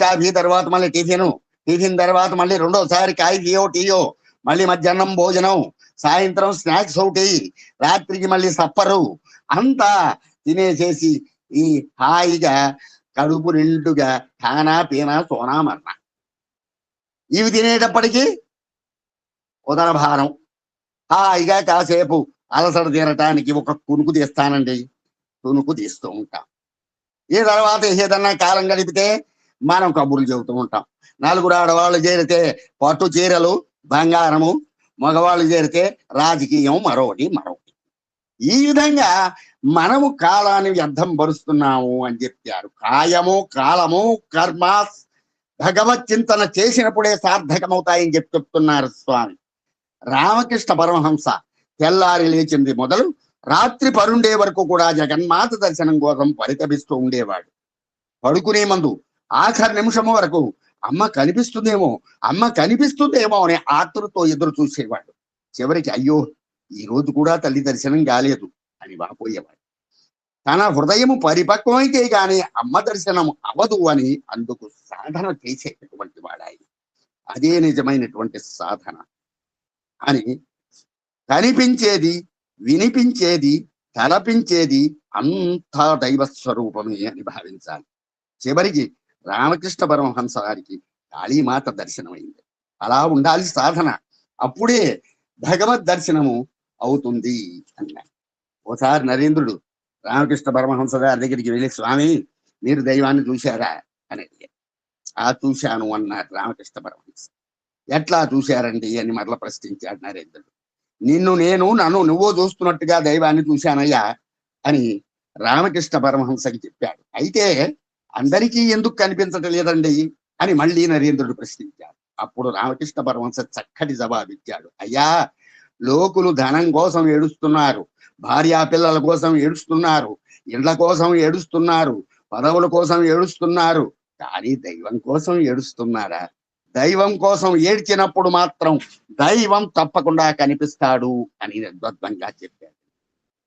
కాఫీ తర్వాత మళ్ళీ టిఫిన్ తర్వాత మళ్ళీ రెండోసారి కాఫీయో టీయో, మళ్ళీ మధ్యాహ్నం భోజనం, సాయంత్రం స్నాక్స్ ఒకటి, రాత్రికి మళ్ళీ సప్పరు, అంతా తినేసేసి ఈ హాయిగా కడుపు నిండుగా ఖానా పీనా సోనా మరణ ఇవి తినేటప్పటికీ ఉదర భారం. హాయిగా కాసేపు అలసట తీరటానికి ఒక కునుకు తీస్తానండి, కునుకు తీస్తూ ఉంటాం. ఈ తర్వాత ఏదన్నా కాలం గడిపితే మనం కబుర్లు చెబుతూ ఉంటాం. 4 ఆడవాళ్ళు చేరితే పట్టు చీరలు బంగారము, మగవాళ్ళు చేరితే రాజకీయం మరొకటి. ఈ విధంగా మనము కాలాన్ని వ్యర్థం పరుస్తున్నాము అని చెప్పారు. కాయము కాలము కర్మ భగవత్ చింతన చేసినప్పుడే సార్థకమవుతాయని చెప్తున్నారు స్వామి. రామకృష్ణ పరమహంస తెల్లారి లేచింది మొదలు రాత్రి పరుండే వరకు కూడా జగన్మాత దర్శనం కోసం పరితపిస్తూ ఉండేవాడు. పడుకునే ముందు ఆఖరి నిమిషము వరకు అమ్మ కనిపిస్తుందేమో అనే ఆతృతో ఎదురు చూసేవాడు. చివరికి అయ్యో ఈ రోజు కూడా తల్లి దర్శనం కాలేదు అని వాపోయేవాడు. తన హృదయము పరిపక్వమైతే గాని అమ్మ దర్శనం అవదు అని అందుకు సాధన చేసేటటువంటి వాడాయి. అదే నిజమైనటువంటి సాధన అని కనిపించేది, వినిపించేది, తలపించేది అంతా దైవ స్వరూపమే అని భావించాలి. చివరికి రామకృష్ణ పరమహంస గారికి కాళీమాత దర్శనమైంది. అలా ఉండాలి సాధన, అప్పుడే భగవద్ దర్శనము అవుతుంది అన్నాడు. ఓసారి నరేంద్రుడు రామకృష్ణ పరమహంస గారి దగ్గరికి వెళ్ళి, స్వామి మీరు దైవాన్ని చూశారా అని అడిగారు. చూశాను అన్నాడు రామకృష్ణ పరమహంస. ఎట్లా చూశారండి అని మరల ప్రశ్నించాడు నరేంద్రుడు. నన్ను నువ్వు చూస్తున్నట్టుగా దైవాన్ని చూశానయ్యా అని రామకృష్ణ పరమహంసకి చెప్పాడు. అయితే అందరికీ ఎందుకు కనిపించటం లేదండి అని మళ్ళీ నరేంద్రుడు ప్రశ్నించాడు. అప్పుడు రామకృష్ణ పరమహంస చక్కటి జవాబిచ్చాడు. అయ్యా, లోకులు ధనం కోసం ఏడుస్తున్నారు, భార్యా పిల్లల కోసం ఏడుస్తున్నారు, ఇండ్ల కోసం ఏడుస్తున్నారు, పదవుల కోసం ఏడుస్తున్నారు, కానీ దైవం కోసం ఏడుస్తున్నారా? దైవం కోసం ఏడ్చినప్పుడు మాత్రం దైవం తప్పకుండా కనిపిస్తాడు అని నిర్ద్వంద్వంగా చెప్పాడు.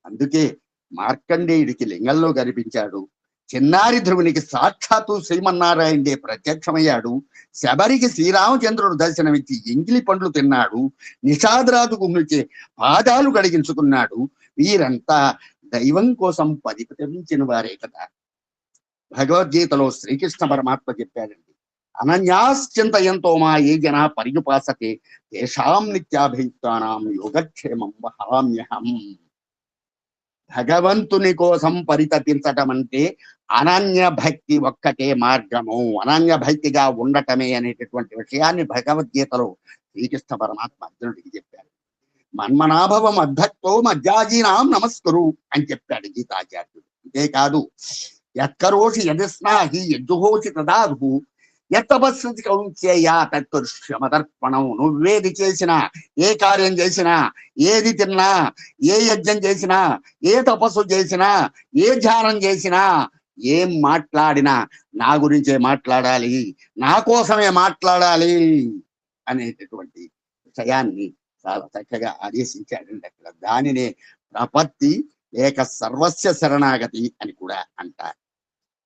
అందుకే మార్కండేయుడికి లింగంలో కనిపించాడు, చిన్నారి ధ్రువునికి సాక్షాత్తు శ్రీమన్నారాయణుడే ప్రత్యక్షమయ్యాడు, శబరికి శ్రీరామచంద్రుడు దర్శనమిచ్చి ఎంగిలి పండ్లు తిన్నాడు, నిషాదరాజు గుమ్మిచే పాదాలు కడిగించుకున్నాడు. వీరంతా దైవం కోసం పరితపించిన వారే కదా. భగవద్గీతలో శ్రీకృష్ణ పరమాత్మ చెప్పాడండి, అనన్యాశ్చింతయంతో మా ఏ జన పర్యుపాసతే తేషాం నిత్యాభియుక్తానాం యోగక్షేమం వహామ్యహం. భగవంతుని కోసం పరితపించటం అంటే అనన్య భక్తి ఒక్కటే మార్గము, అనన్య భక్తిగా ఉండటమే అనేటటువంటి విషయాన్ని భగవద్గీతలో శ్రీకృష్ణ పరమాత్మ అర్జునుడికి చెప్పాడు. మన్మనాభవం అద్భక్తో మధ్యాజీనాం నమస్కరు అని చెప్పాడు గీతాచార్యుడు. అంతేకాదు, యత్కరోషి యదస్నాహి యజ్జుహోషి తదాహు యత్తపస్సతి కౌంచేయ తత్కృష్యమదర్పణం. నువ్వేది చేసినా, ఏ కార్యం చేసినా, ఏది తిన్నా, ఏ యజ్ఞం చేసినా, ఏ తపస్సు చేసినా, ఏ ధ్యానం చేసినా, ఏం మాట్లాడినా నా గురించే మాట్లాడాలి, నా కోసమే మాట్లాడాలి అనేటటువంటి విషయాన్ని చాలా చక్కగా ఆదేశించాడండి అక్కడ. దానినే ప్రపత్తి లేక సర్వస్య శరణాగతి అని కూడా అంటారు.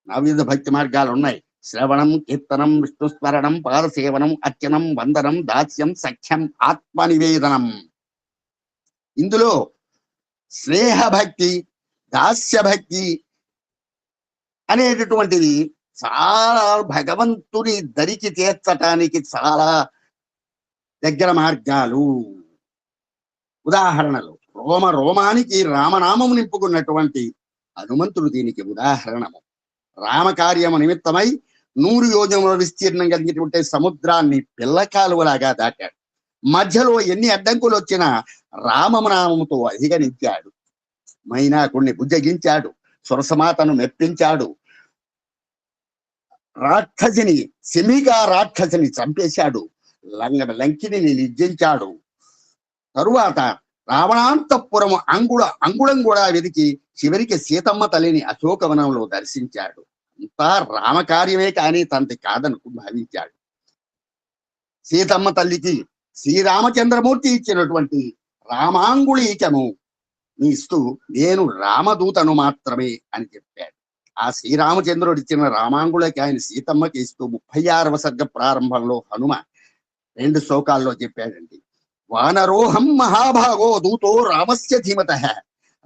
నవవిధ భక్తి మార్గాలు ఉన్నాయి. శ్రవణం, కీర్తనం, విష్ణుస్మరణం, పాదసేవనం, అర్చనం, వందనం, దాస్యం, సఖ్యం, ఆత్మనివేదనం. ఇందులో స్నేహభక్తి, దాస్యభక్తి అనేటటువంటిది చాలా భగవంతుని దరికి చేర్చటానికి చాలా దగ్గర మార్గాలు. ఉదాహరణలు, రోమానికి రామనామము నింపుకున్నటువంటి హనుమంతుడు దీనికి ఉదాహరణము. రామకార్యము నిమిత్తమై 100 యోజనముల విస్తీర్ణం కలిగినటువంటి సముద్రాన్ని పిల్లకాలువలాగా దాటాడు. మధ్యలో ఎన్ని అడ్డంకులు వచ్చినా రామనామముతో అధిగమించాడు. మైనాకుణ్ణి బుజ్జగించాడు, సురసమాతను మెప్పించాడు, రాక్షసిని శమికా రాక్షసిని చంపేశాడు, లంకిని నిర్జించాడు. తరువాత రావణాంతఃపురము అంగుళం కూడా వెతికి చివరికి సీతమ్మ తల్లిని అశోకవనంలో దర్శించాడు. అంతా రామకార్యమే కానీ తండ్రి కాదనుకు భావించాడు. సీతమ్మ తల్లికి శ్రీరామచంద్రమూర్తి ఇచ్చినటువంటి రామాంగుళీకము ఇస్తూ నేను రామదూతను మాత్రమే అని చెప్పాడు. ఆ శ్రీరామచంద్రుడు ఇచ్చిన రామాంగుళకి ఆయన సీతమ్మకి ఇస్తూ 36వ సర్గ ప్రారంభంలో హనుమ 2 శ్లోకాల్లో చెప్పాడండి. వానరోహం మహాభాగో దూతో రామస్య ధీమతః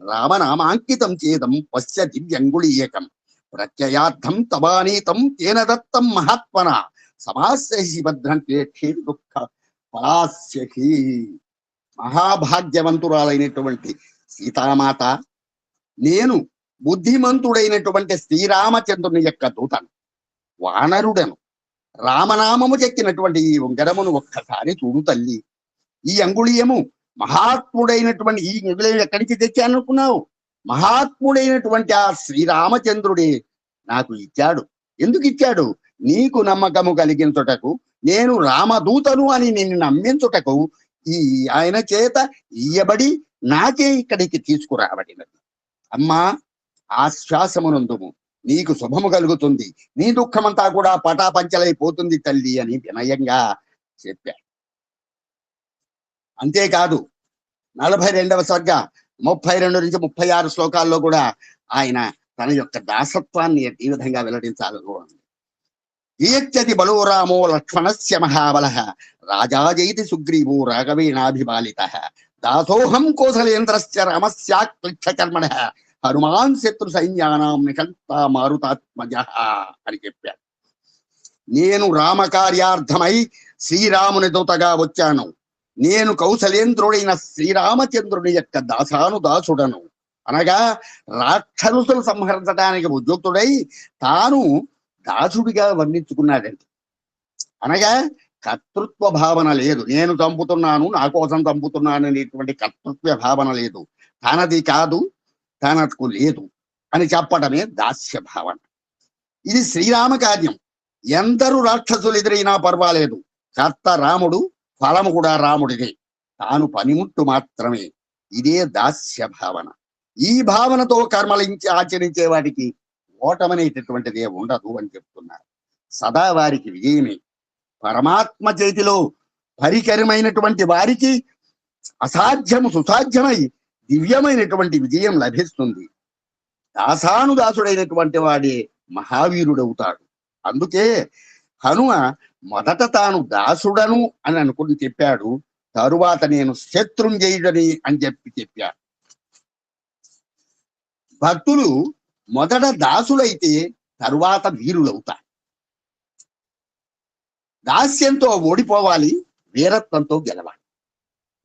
రామనామాంకితం చేదం పశ్య దివ్యంగుళీయకం ప్రత్యయార్థం తవానీతం తేన దత్తం మహాత్మన సమాస్యహి భద్రంతే క్షేమి దుఃఖ పలాస్యహి. మహాభాగ్యవంతురాలైనటువంటి సీతామాత, నేను బుద్ధిమంతుడైనటువంటి శ్రీరామచంద్రుని యొక్క దూతను, వానరుడను. రామనామము చెక్కినటువంటి ఈ ఉంగరమును ఒక్కసారి చూడు తల్లి. ఈ అంగుళీయము మహాత్ముడైనటువంటి ఈ అంగుళీయం ఎక్కడి నుంచి తెచ్చాననుకున్నావు? మహాత్ముడైనటువంటి ఆ శ్రీరామచంద్రుడే నాకు ఇచ్చాడు. ఎందుకు ఇచ్చాడు? నీకు నమ్మకము కలిగించుటకు, నేను రామదూతను అని నిన్ను నమ్మించుటకు ఈ ఆయన చేత ఇయ్యబడి నాకే ఇక్కడికి తీసుకురాబడినది. అమ్మా, ఆశ్వాసమునందుము, నీకు శుభము కలుగుతుంది, నీ దుఃఖమంతా కూడా పటాపంచలైపోతుంది తల్లి అని వినయంగా చెప్పాడు. అంతేకాదు 42వ సర్గ 32 నుంచి 36 శ్లోకాల్లో కూడా ఆయన తన యొక్క దాసత్వాన్ని ఈ విధంగా వెల్లడించాలనుకోండి. ఈయచ్చతి బలో రామో లక్ష్మణస్య మహాబలః రాజాజైతి సుగ్రీవో రాఘవేణాభిబాలితః దాసోహం కోసలేంద్రస్య రామస్యాక్లిక్షకర్మణః హనుమాన్ శత్రు సైన్యానాం నికంతా మారుతాత్మజః అని చెప్పాడు. నేను రామకార్యార్థమై శ్రీరాముని దూతగా వచ్చాను. నేను కౌసలేంద్రుడైన శ్రీరామచంద్రుని యొక్క దాసుడను. అనగా రాక్షసులు సంహరించడానికి ఉద్యుక్తుడై తాను దాసుడిగా వర్ణించుకున్నాడండి. అనగా కర్తృత్వ భావన లేదు. నేను చంపుతున్నాను, నా కోసం చంపుతున్నాను అనేటువంటి కర్తృత్వ భావన లేదు. తనది కాదు, తనకు లేదు అని చెప్పడమే దాస్య భావన. ఇది శ్రీరామ కార్యం. ఎందరు రాక్షసులు ఎదురైనా పర్వాలేదు, కర్త రాముడు, ఫలము కూడా రాముడిదే, తాను పనిముట్టు మాత్రమే. ఇదే దాస్య భావన. ఈ భావనతో కర్మలించి ఆచరించే వాటికి ఓటమనేటటువంటిదే ఉండదు అని చెప్తున్నారు. సదా వారికి విజయమే. పరమాత్మ చేతిలో పరికరమైనటువంటి వారికి అసాధ్యము సుసాధ్యమై దివ్యమైనటువంటి విజయం లభిస్తుంది. దాసానుదాసుడైనటువంటి వాడే మహావీరుడవుతాడు. అందుకే హనుమ మొదట తాను దాసుడను అని అనుకుని చెప్పాడు, తరువాత నేను శత్రుంజయుడని అని చెప్పాడు. భక్తులు మొదట దాసులైతే తరువాత వీరులవుతారు. దాస్యంతో ఓడిపోవాలి, వీరత్వంతో గెలవాలి.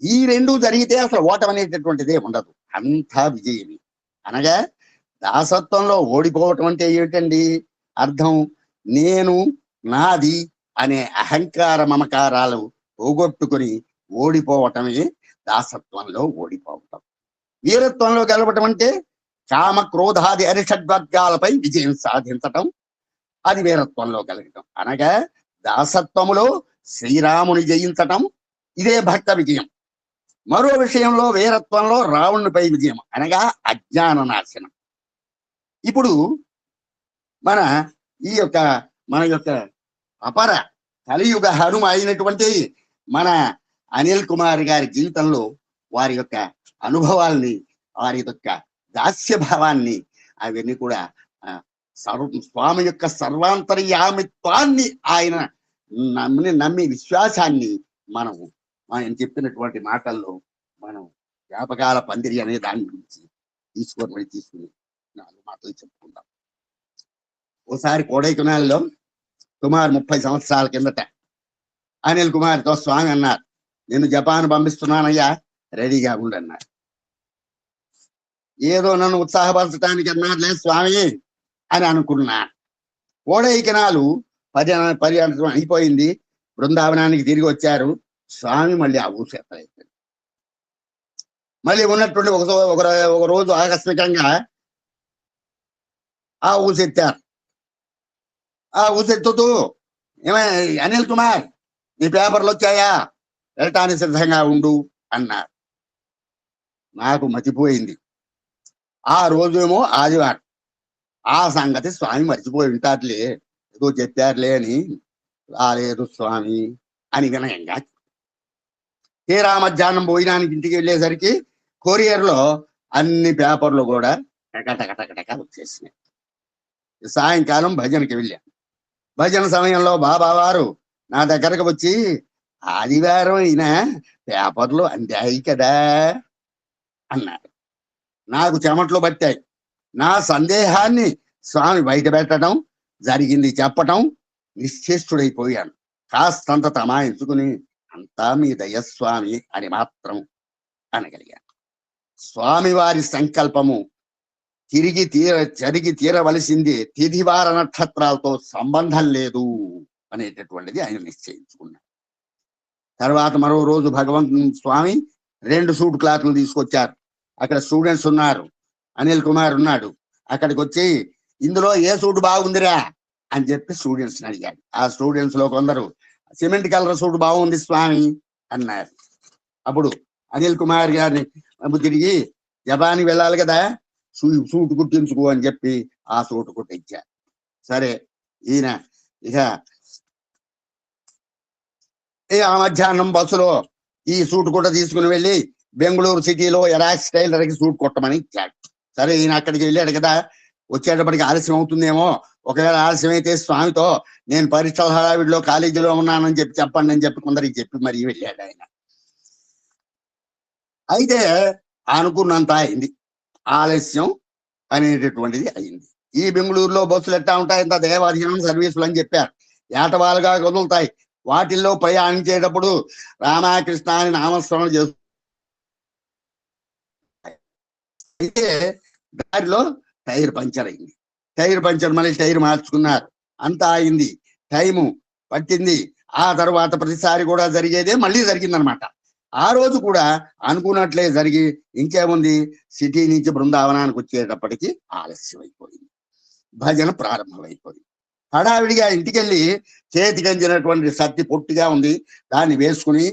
ఈ రెండు జరిగితే అసలు ఓటం అనేటటువంటిదే ఉండదు, అంతా విజయమే. అనగా దాసత్వంలో ఓడిపోవటం అంటే ఏమిటండి అర్థం? నేను నాది అనే అహంకార మమకారాలు పోగొట్టుకుని ఓడిపోవటమే దాసత్వంలో ఓడిపోవటం. వీరత్వంలో గెలవటం అంటే కామ క్రోధాది అరిషడ్వర్గాలపై విజయం సాధించటం, అది వీరత్వంలో గెలవటం. అనగా దాసత్వములో శ్రీరాముని జయించటం, ఇదే భక్త విజయం. మరో విషయంలో వీరత్వంలో రావణునిపై విజయం, అనగా అజ్ఞాన నాశనం. ఇప్పుడు మన యొక్క అపర కలియుగ హనుమ అయినటువంటి మన అనిల్ కుమార్ గారి జీవితంలో వారి యొక్క అనుభవాల్ని, వారి యొక్క దాస్య భావాన్ని, అవన్నీ కూడా స్వామి యొక్క సర్వాంతర్యామిత్వాన్ని, ఆయన నమ్మి విశ్వాసాన్ని మనం చెప్పినటువంటి మాటల్లో మనం జ్ఞాపకాల పందిరి అనే దాని గురించి తీసుకుని 4 మాటలు చెప్పుకుందాం. ఓసారి కొడైకెనాల్లో సుమారు 30 సంవత్సరాల కిందట అనిల్ కుమార్తో స్వామి అన్నారు, నేను జపాన్ పంపిస్తున్నానయ్యా, రెడీగా ఉండన్నారు. ఏదో నన్ను ఉత్సాహపరచడానికి అన్నారులే స్వామి అని అనుకున్నా. కొడైకెనాలు పర్యటన అయిపోయింది, బృందావనానికి తిరిగి వచ్చారు. స్వామి మళ్ళీ ఆ ఊరు అయిపోయింది. మళ్ళీ ఉన్నట్టుండి ఒక రోజు ఆకస్మికంగా ఆ ఊసెత్తారు. ఆ ఊసెత్తుతూ, అనిల్ కుమార్ నీ పేపర్లు వచ్చాయా, వెళ్ళటానికి సిద్ధంగా ఉండు అన్నారు. నాకు మతిపోయింది. ఆ రోజేమో ఆదివారం. ఆ సంగతి స్వామి మర్చిపోయి ఉంటారులే, ఏదో చెప్పారులే అని, రాలేదు స్వామి అని వినయంగా. తీరా మధ్యాహ్నం భోజనానికి ఇంటికి వెళ్ళేసరికి కొరియర్లో అన్ని పేపర్లు కూడా టకటక వచ్చేసినాయి. సాయంకాలం భజనకి వెళ్ళాను. భజన సమయంలో బాబా వారు నా దగ్గరకు వచ్చి, ఆదివారం అయినా పేపర్లు అందాయి కదా అన్నారు. నాకు చెమట్లు పట్టాయి. నా సందేహాన్ని స్వామి బయట పెట్టడం జరిగింది, చెప్పటం నిశ్చేష్టుడైపోయాను. కాస్తంత తమాయించుకుని, అంతా మీ దయస్వామి అని మాత్రం అనగలిగాను. స్వామివారి సంకల్పము జరిగి తీరవలసింది, తిథివార నక్షత్రాలతో సంబంధం లేదు అనేటటువంటిది ఆయన నిశ్చయించుకున్నాడు. తర్వాత మరో రోజు స్వామి 2 సూట్ క్లాత్లు తీసుకొచ్చారు. అక్కడ స్టూడెంట్స్ ఉన్నారు, అనిల్ కుమార్ ఉన్నాడు. అక్కడికి వచ్చి, ఇందులో ఏ సూట్ బాగుందిరా అని చెప్పి స్టూడెంట్స్ని అడిగాడు. ఆ స్టూడెంట్స్ లో కొందరు సిమెంట్ కలర్ సూట్ బాగుంది స్వామి అన్నారు. అప్పుడు అనిల్ కుమార్ గారిని తిరిగి, జపాన్కి వెళ్ళాలి కదా, సూట్ కుట్టించుకో అని చెప్పి ఆ సూట్ కుట్టించారు. సరే, ఈయన ఇక ఆ మధ్యాహ్నం బస్సులో ఈ సూట్ కూడా తీసుకుని వెళ్ళి బెంగళూరు సిటీలో ఎరాక్స్ టైలర్కి సూట్ కుట్టమని ఇచ్చాడు. సరే, ఈయన అక్కడికి వెళ్ళాడు కదా, వచ్చేటప్పటికి ఆలస్యం అవుతుందేమో, ఒకవేళ ఆలస్యం అయితే స్వామితో నేను పరీక్షల హడావిడిలో కాలేజీలో ఉన్నానని చెప్పండి అని చెప్పి కొందరికి చెప్పి మరీ వెళ్ళాడు ఆయన. అయితే అనుకున్నంత అయింది, ఆలస్యం అనేటటువంటిది అయింది. ఈ బెంగళూరులో బస్సులు ఎట్టా ఉంటాయి, ఇంత దేవాధీనం సర్వీసులు అని చెప్పారు, ఏటవాలుగా కదులుతాయి. వాటిల్లో ప్రయాణించేటప్పుడు రామకృష్ణ అని నామస్మరణ చేస్తూ, అయితే దారిలో టైర్ పంచర్ అయింది. టైర్ పంచర్, మళ్ళీ టైర్ మార్చుకున్నారు. అంతా అయింది, టైము పట్టింది. ఆ తర్వాత ప్రతిసారి కూడా జరిగేదే మళ్ళీ జరిగిందనమాట. ఆ రోజు కూడా అనుకున్నట్లే జరిగి, ఇంకేముంది, సిటీ నుంచి బృందావనానికి వచ్చేటప్పటికి ఆలస్యం అయిపోయింది. భజన ప్రారంభమైపోయింది. హడావిడిగా ఇంటికెళ్ళి చేతికంచినటువంటి సత్తి పొట్టిగా ఉంది, దాన్ని వేసుకుని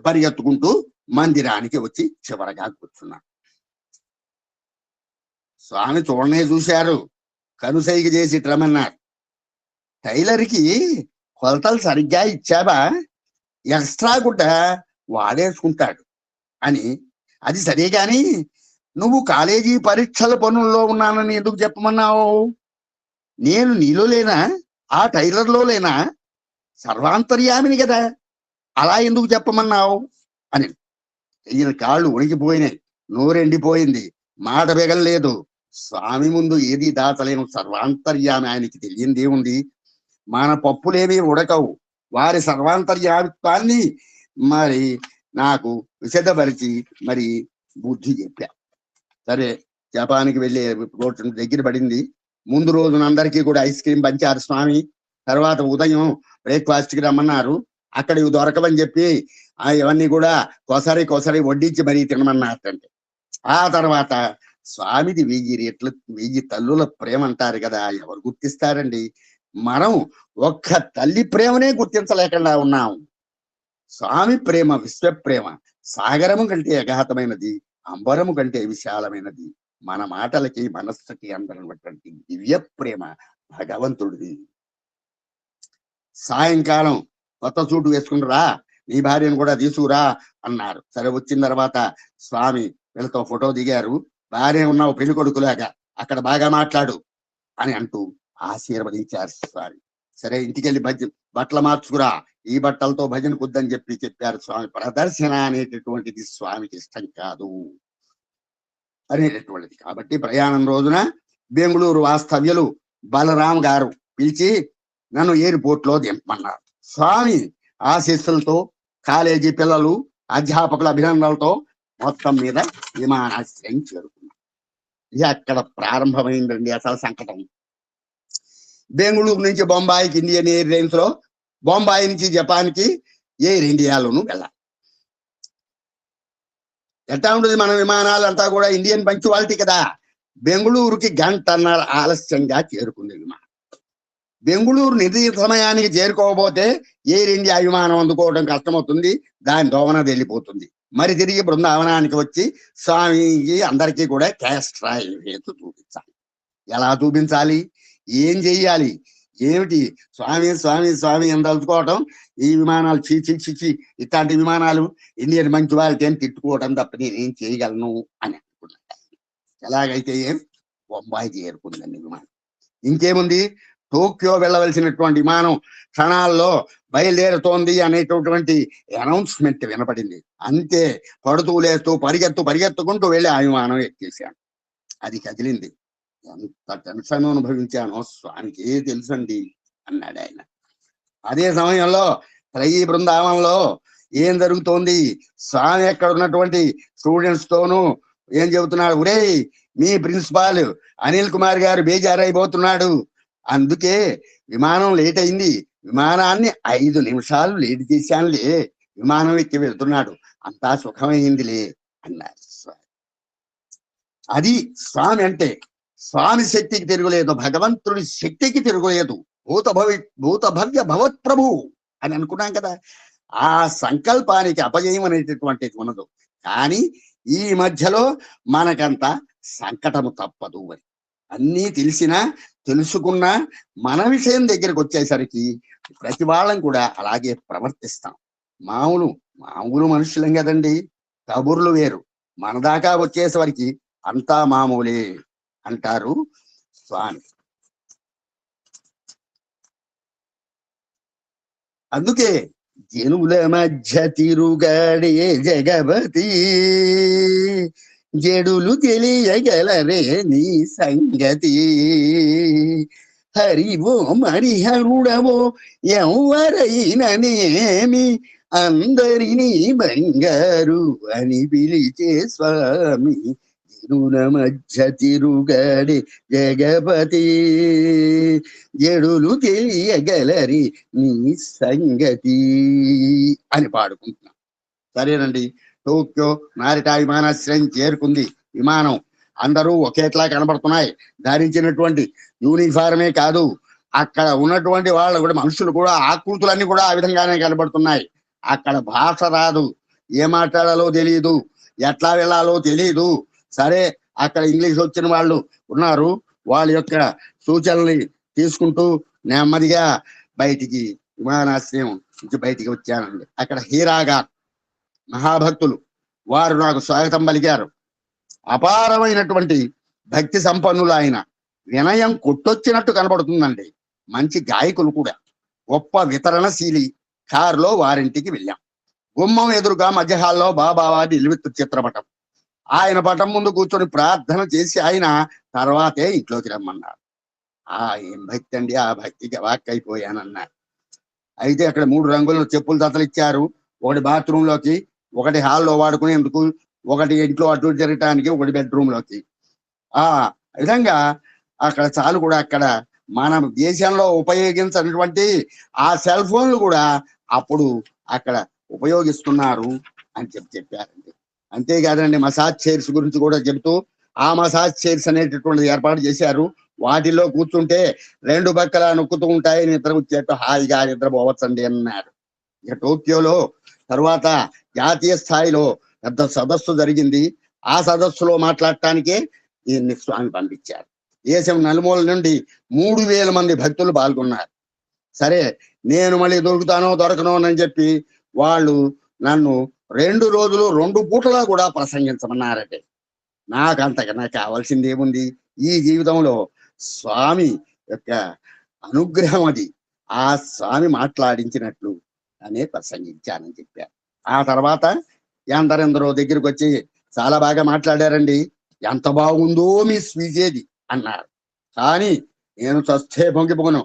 పరిగెత్తుకుంటూ మందిరానికి వచ్చి చివరగా కూర్చున్నాడు. స్వామి చూడనే చూశారు, కనుసైగ చేసి రమ్మన్నారు. టైలర్కి కొలతలు సరిగ్గా ఇచ్చావా ఎక్స్ట్రా గుడ్డ వాడేసుకుంటాడు అని. అది సరే గాని నువ్వు కాలేజీ పరీక్షల పనుల్లో ఉన్నానని ఎందుకు చెప్పమన్నావు? నేను నీలో లేనా? ఆ టైలర్లో లేనా? సర్వాంతర్యామిని కదా, అలా ఎందుకు చెప్పమన్నావు అని. ఈయన కాళ్ళు ఉణికిపోయినాయి, నోరెండిపోయింది, మాట బెగలేదు. స్వామి ముందు ఏది దాచలేను సర్వాంతర్యామి, ఆయనకి తెలియంది ఏముంది? మన పప్పులేమీ ఉడకవు. వారి సర్వాంతర్యామిత్వాన్ని మరి నాకు విశదపరిచి మరి బుద్ధి చెప్పా. సరే, జపాన్కి వెళ్ళే రోజు దగ్గర పడింది. ముందు రోజున అందరికీ కూడా ఐస్ క్రీమ్ పంచారు స్వామి. తర్వాత ఉదయం బ్రేక్ఫాస్ట్ కి రమ్మన్నారు. అక్కడ ఇవి దొరకవని చెప్పి ఇవన్నీ కూడా కొసరి వడ్డించి మరీ తినమన్నారంటే. ఆ తర్వాత స్వామిది 1000 రెట్లు 1000 తల్లుల ప్రేమ అంటారు కదా, ఎవరు గుర్తిస్తారండి? మనం ఒక్క తల్లి ప్రేమనే గుర్తించలేకుండా ఉన్నాం. స్వామి ప్రేమ విశ్వ ప్రేమ సాగరము కంటే అగాధమైనది, అంబరము కంటే విశాలమైనది. మన మాటలకి మనస్సుకి అందనటువంటి దివ్య ప్రేమ భగవంతుడిది. సాయంకాలం కొత్త సూటు వేసుకునిరా, నీ భార్యను కూడా తీసుకురా అన్నారు. సరే, వచ్చిన తర్వాత స్వామి వీళ్ళతో ఫోటో దిగారు. భార్య ఉన్నావు పెళ్లి కొడుకులాగా, అక్కడ బాగా మాట్లాడు అని అంటూ ఆశీర్వదించారు స్వామి. సరే, ఇంటికి వెళ్ళి బట్టలు మార్చుకురా, ఈ బట్టలతో భజన కుద్దని చెప్పారు స్వామి. ప్రదర్శన అనేటటువంటిది స్వామికి ఇష్టం కాదు అనేటటువంటిది. కాబట్టి ప్రయాణం రోజున బెంగుళూరు వాస్తవ్యులు బలరాం గారు పిలిచి నన్ను ఎయిర్పోర్ట్ లో దింపమన్నారు. స్వామి ఆశీస్సులతో, కాలేజీ పిల్లలు, అధ్యాపకుల అభినందనలతో మొత్తం మీద విమానాశ్రయం చేరుకున్నాం. ఇది అక్కడ ప్రారంభమైందండి అసలు సంకటం. బెంగళూరు నుంచి బొంబాయికి ఇండియన్ ఎయిర్లైన్స్ లో, బొంబాయి నుంచి జపాన్కి ఎయిర్ ఇండియాలోనూ వెళ్ళాలి. ఎట్లా ఉంటుంది మన విమానాలు అంతా కూడా ఇండియన్ పంక్చువాలిటీ కదా. బెంగళూరుకి 1.5 గంటల ఆలస్యంగా చేరుకుంది విమానం. బెంగళూరు నిర్ణీత సమయానికి చేరుకోకపోతే ఎయిర్ ఇండియా విమానం అందుకోవడం కష్టమవుతుంది, దాని దోవన వెళ్ళిపోతుంది. మరి తిరిగి బృందావనానికి వచ్చి స్వామికి అందరికీ కూడా క్యాస్ట్రాయిల్ వేసి చూపించాలి. ఎలా చూపించాలి, ఏం చెయ్యాలి, ఏమిటి? స్వామి స్వామి స్వామి అని తలుచుకోవటం, ఈ విమానాలు చీచి ఇట్లాంటి విమానాలు ఇండియన్ పంక్చువాలిటీ అని తిట్టుకోవడం తప్ప నేనేం చేయగలను అని అనుకున్నాను. ఎలాగైతే ఏం బొంబాయి చేరుకుందండి విమానం. ఇంకేముంది, టోక్యో వెళ్ళవలసినటువంటి విమానం క్షణాల్లో బయలుదేరుతోంది అనేటటువంటి అనౌన్స్మెంట్ వినపడింది. అంతే, పడుతూ లేస్తూ పరిగెత్తుకుంటూ వెళ్ళి ఆ విమానం ఎక్కేశాను. అది కదిలింది. ఎంత టెన్షన్ అనుభవించానో స్వామికి తెలుసండి అన్నాడు ఆయన. అదే సమయంలో త్రయీ బృందావనంలో ఏం జరుగుతోంది, స్వామి ఎక్కడ ఉన్నటువంటి స్టూడెంట్స్ తోనూ ఏం చెబుతున్నాడు, ఒరే మీ ప్రిన్సిపాల్ అనిల్ కుమార్ గారు బేజారైపోతున్నాడు, అందుకే విమానం లేట్ అయింది, విమానాన్ని 5 నిమిషాలు లేట్ చేశానులే, విమానం ఎక్కి వెళ్తున్నాడు, అంతా సుఖమైందిలే అన్నారు స్వామి. అది స్వామి అంటే. స్వామి శక్తికి తిరుగులేదు, భగవంతుడి శక్తికి తిరుగులేదు. భూతభవ్య భవత్ ప్రభు అని అనుకున్నాం కదా. ఆ సంకల్పానికి అపజయం అనేటటువంటిది ఉన్నదు. కానీ ఈ మధ్యలో మనకంత సంకటము తప్పదు అని అన్నీ తెలిసినా తెలుసుకున్నా మన విషయం దగ్గరికి వచ్చేసరికి ప్రతి వాళ్ళం కూడా అలాగే ప్రవర్తిస్తాం. మామూలు మనుషులం కదండి, కబుర్లు వేరు. మన దాకా వచ్చేసరికి అంతా మామూలే అంటారు స్వామి. అందుకే జనుల మధ్య తిరుగాడే జగపతి, జడులు తెలియగలరే నీ సంగతి, హరివో మరిహరుడవో ఎవరైననేమి, అందరినీ బంగారు అని పిలిచే స్వామి. జనుల మధ్య తిరుగాడే జగపతి, జడులు తెలియగలరి నీ సంగతి అని పాడుకుంటున్నాం. సరేనండి, టోక్యో నారిటా విమానాశ్రయం చేరుకుంది. విమానం అందరూ ఒకేట్లా కనబడుతున్నాయి. ధరించినటువంటి యూనిఫారమే కాదు, అక్కడ ఉన్నటువంటి వాళ్ళు కూడా, మనుషులు కూడా, ఆకృతులన్నీ కూడా ఆ విధంగానే కనబడుతున్నాయి. అక్కడ భాష రాదు, ఏ మాట్లాడాలో తెలియదు, ఎట్లా వెళ్ళాలో తెలియదు. సరే, అక్కడ ఇంగ్లీష్ వచ్చిన వాళ్ళు ఉన్నారు, వాళ్ళ యొక్క సూచనల్ని తీసుకుంటూ నెమ్మదిగా బయటికి విమానాశ్రయం నుంచి బయటికి వచ్చానండి. అక్కడ హీరాగా మహాభక్తులు వారు నాకు స్వాగతం పలికారు. అపారమైనటువంటి భక్తి సంపన్నులు ఆయన. వినయం కొట్టొచ్చినట్టు కనబడుతుందండి. మంచి గాయకులు కూడా, గొప్ప వితరణశీలి. కారులో వారింటికి వెళ్ళాం. గుమ్మం ఎదురుగా మధ్య హాల్లో బాబావారి నిలువెత్తు చిత్రపటం. ఆయన పటం ముందు కూర్చొని ప్రార్థన చేసి ఆయన తర్వాతే ఇంట్లోకి రమ్మన్నారు. ఏం భక్తి అండి, ఆ భక్తికి వాక్కైపోయానన్నారు. అయితే అక్కడ 3 రంగుల చెప్పులు దతలు ఇచ్చారు. ఒకటి బాత్రూమ్ లోకి, ఒకటి హాల్లో వాడుకునేందుకు, ఒకటి ఇంట్లో అటు జరగటానికి, ఒకటి బెడ్రూమ్ లోకి. ఆ విధంగా అక్కడ చాలు కూడా అక్కడ మన దేశంలో ఉపయోగించినటువంటి ఆ సెల్ ఫోన్లు కూడా అప్పుడు అక్కడ ఉపయోగిస్తున్నారు అని చెప్పారండి. అంతేకాదండి, మసాజ్ చైర్స్ గురించి కూడా చెబుతూ ఆ మసాజ్ చైర్స్ అనేటటువంటిది ఏర్పాటు చేశారు. వాటిలో కూర్చుంటే 2 పక్కల నొక్కుతూ ఉంటాయి, నిద్ర వచ్చేట్టు హాయిగా నిద్రపోవచ్చండి అన్నారు. ఇక టోక్యోలో తర్వాత జాతీయ స్థాయిలో పెద్ద సదస్సు జరిగింది. ఆ సదస్సులో మాట్లాడటానికే ఈయన్ని స్వామి పంపించారు. దేశం నలుమూల నుండి 3000 మంది భక్తులు పాల్గొన్నారు. సరే, నేను మళ్ళీ దొరుకుతానో దొరకనో అని చెప్పి వాళ్ళు నన్ను 2 రోజులు 2 పూటలా కూడా ప్రసంగించమన్నారంటే, నాకంతకన్నా కావాల్సింది ఏముంది ఈ జీవితంలో? స్వామి యొక్క అనుగ్రహం అది. ఆ స్వామి మాట్లాడించినట్లు అనే ప్రసంగించానని చెప్పారు. ఆ తర్వాత ఎందరెందరో దగ్గరికి వచ్చి చాలా బాగా మాట్లాడారండి, ఎంత బాగుందో మీ స్వీజేది అన్నారు. కానీ నేను చస్తే పొంగిపోను.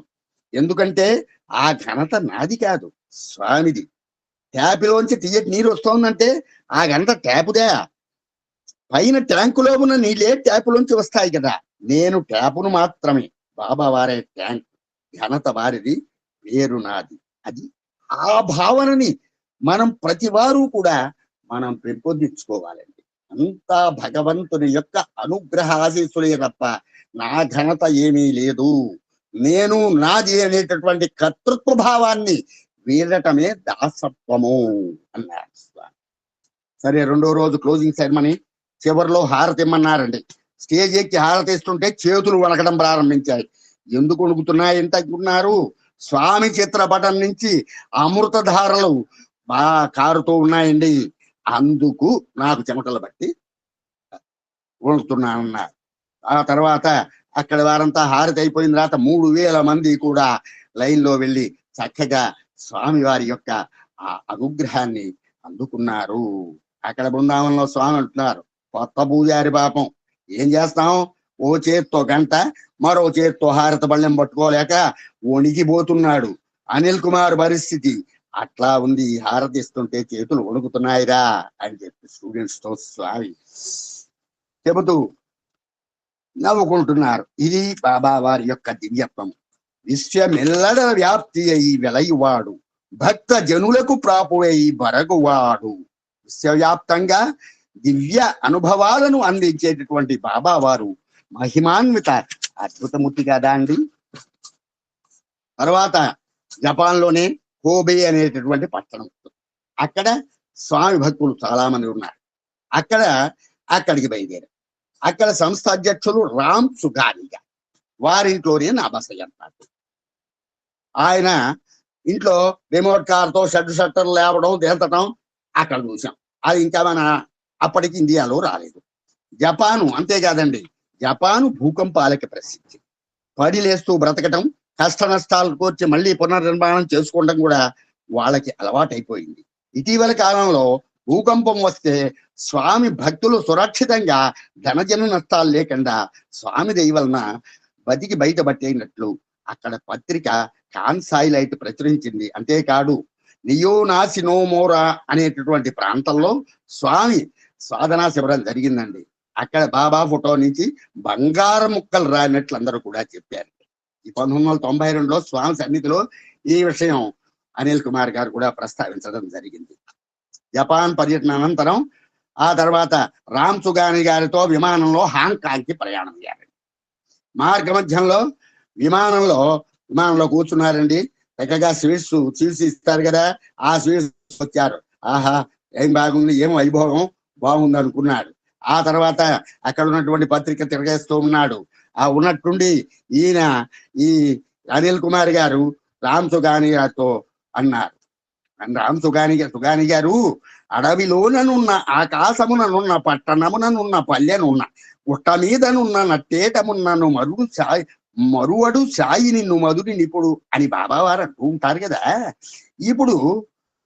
ఎందుకంటే ఆ ఘనత నాది కాదు, స్వామిది. ట్యాపులోంచి తీయటి నీరు వస్తోందంటే ఆ ఘనత ట్యాపుదే. పైన ట్యాంకులో ఉన్న నీళ్ళే ట్యాపులోంచి వస్తాయి కదా. నేను ట్యాపును మాత్రమే. బాబా వారే ట్యాంక్. ఘనత వారిది, పేరు నాది. అది ఆ భావనని మనం ప్రతి వారు కూడా మనం పెంపొందించుకోవాలండి. అంతా భగవంతుని యొక్క అనుగ్రహ ఆశీస్సులే తప్ప నా ఘనత ఏమీ లేదు. నేను నాది అనేటటువంటి కర్తృత్వ భావాన్ని వీడటమే దాసత్వము అన్నారు స్వామి. సరే, 2వ రోజు క్లోజింగ్ సెరమనీ చివరిలో హారతి ఇమ్మన్నారండి. స్టేజ్ ఎక్కి హారతి ఇస్తుంటే చేతులు వణకడం ప్రారంభించాయి. ఎందుకు వణుకుతున్నాయి ఎంత అనుకున్నారు? స్వామి చిత్రపటం నుంచి అమృతధారలు బాగా కారుతూ ఉన్నాయండి. అందుకు నాకు చెమటలు బట్టి వణుకుతున్నానన్నారు. ఆ తర్వాత అక్కడ వారంతా హారతి అయిపోయిన తర్వాత 3000 మంది కూడా లైన్లో వెళ్ళి చక్కగా స్వామి వారి యొక్క ఆ అనుగ్రహాన్ని అందుకున్నారు. అక్కడ బృందావనంలో స్వామి అంటున్నారు, కొత్త పూజారి పాపం ఏం చేస్తాం, ఓ చేత్తో గంట, మరో చేత్తో హారత బళ్ళెం పట్టుకోలేక వణికిపోతున్నాడు. అనిల్ కుమార్ పరిస్థితి అట్లా ఉంది. హారతి ఇస్తుంటే చేతులు వణుకుతున్నాయిరా అని చెప్పి స్టూడెంట్స్ తో స్వామి చెబుతూ నవ్వుకుంటున్నారు. ఇది బాబా వారి యొక్క దివ్యత్వం. విశ్వమెల్లడ వ్యాప్తి అయి వెలయువాడు, భక్త జనులకు ప్రాపువై బరగువాడు. విశ్వవ్యాప్తంగా దివ్య అనుభవాలను అందించేటటువంటి బాబా వారు మహిమాన్విత అద్భుతమూర్తి కదా అండి. తర్వాత జపాన్ లోనే కోబే అనేటటువంటి పట్టణం. అక్కడ స్వామి భక్తులు చాలా మంది ఉన్నారు. అక్కడికి బయలుదేరారు. అక్కడ సంస్థ అధ్యక్షులు రామ్ సుగానిగా వారింట్లోనే నా బస ఏర్పాటు. ఆయన ఇంట్లో రిమోట్ కార్తో షట్టర్లు లేవడం దేల్తటం అక్కడ చూసాం. అది ఇంకా మన అప్పటికి ఇండియాలో రాలేదు. జపాను అంతేకాదండి, జపాను భూకంపాలకి ప్రసిద్ధి. పడి లేస్తూ బ్రతకటం, కష్ట నష్టాలు కోర్చి మళ్ళీ పునర్నిర్మాణం చేసుకోవడం కూడా వాళ్ళకి అలవాటైపోయింది. ఇటీవల కాలంలో భూకంపం వస్తే స్వామి భక్తులు సురక్షితంగా ధనజన నష్టాలు లేకుండా స్వామి దయ వలన బతికి బయటపట్టేనట్లు అక్కడ పత్రిక కాన్సాయిలైట్ ప్రచురించింది. అంతేకాదు నియోనాసినోమోరా అనేటటువంటి ప్రాంతంలో స్వామి సాధనా శిబిరం జరిగిందండి. అక్కడ బాబా ఫోటో నుంచి బంగారం ముక్కలు రానట్లు అందరూ కూడా చెప్పారు. ఈ 1992లో స్వామి సన్నిధిలో ఈ విషయం అనిల్ కుమార్ గారు కూడా ప్రస్తావించడం జరిగింది. జపాన్ పర్యటన అనంతరం ఆ తర్వాత రామ్ సుగాని గారితో విమానంలో హాంకాంగ్ కి ప్రయాణం అయ్యారండి. మార్గ మధ్యంలో విమానంలో కూర్చున్నారండి. చక్కగా స్వీట్స్ ఇస్తారు కదా, ఆ స్వీట్స్ వచ్చారు. ఆహా, ఏం బాగుంది, ఏం వైభోగం బాగుంది అనుకున్నాడు. ఆ తర్వాత అక్కడ ఉన్నటువంటి పత్రిక తిరగేస్తూ ఉన్నాడు. ఆ ఉన్నట్టుండి ఈ అనిల్ కుమార్ గారు రామ్ సుగాని గారితో అన్నారు, రామ్ సుగాని గారు, అడవిలోననున్న ఆకాశముననున్న పట్టణముననున్న పల్లెనున్న గుట్ట మీదనున్న నట్టేటమున్నను మరువడు సాయి నిన్ను మధురి నిపుడు అని బాబావారు అంటూ ఉంటారు కదా. ఇప్పుడు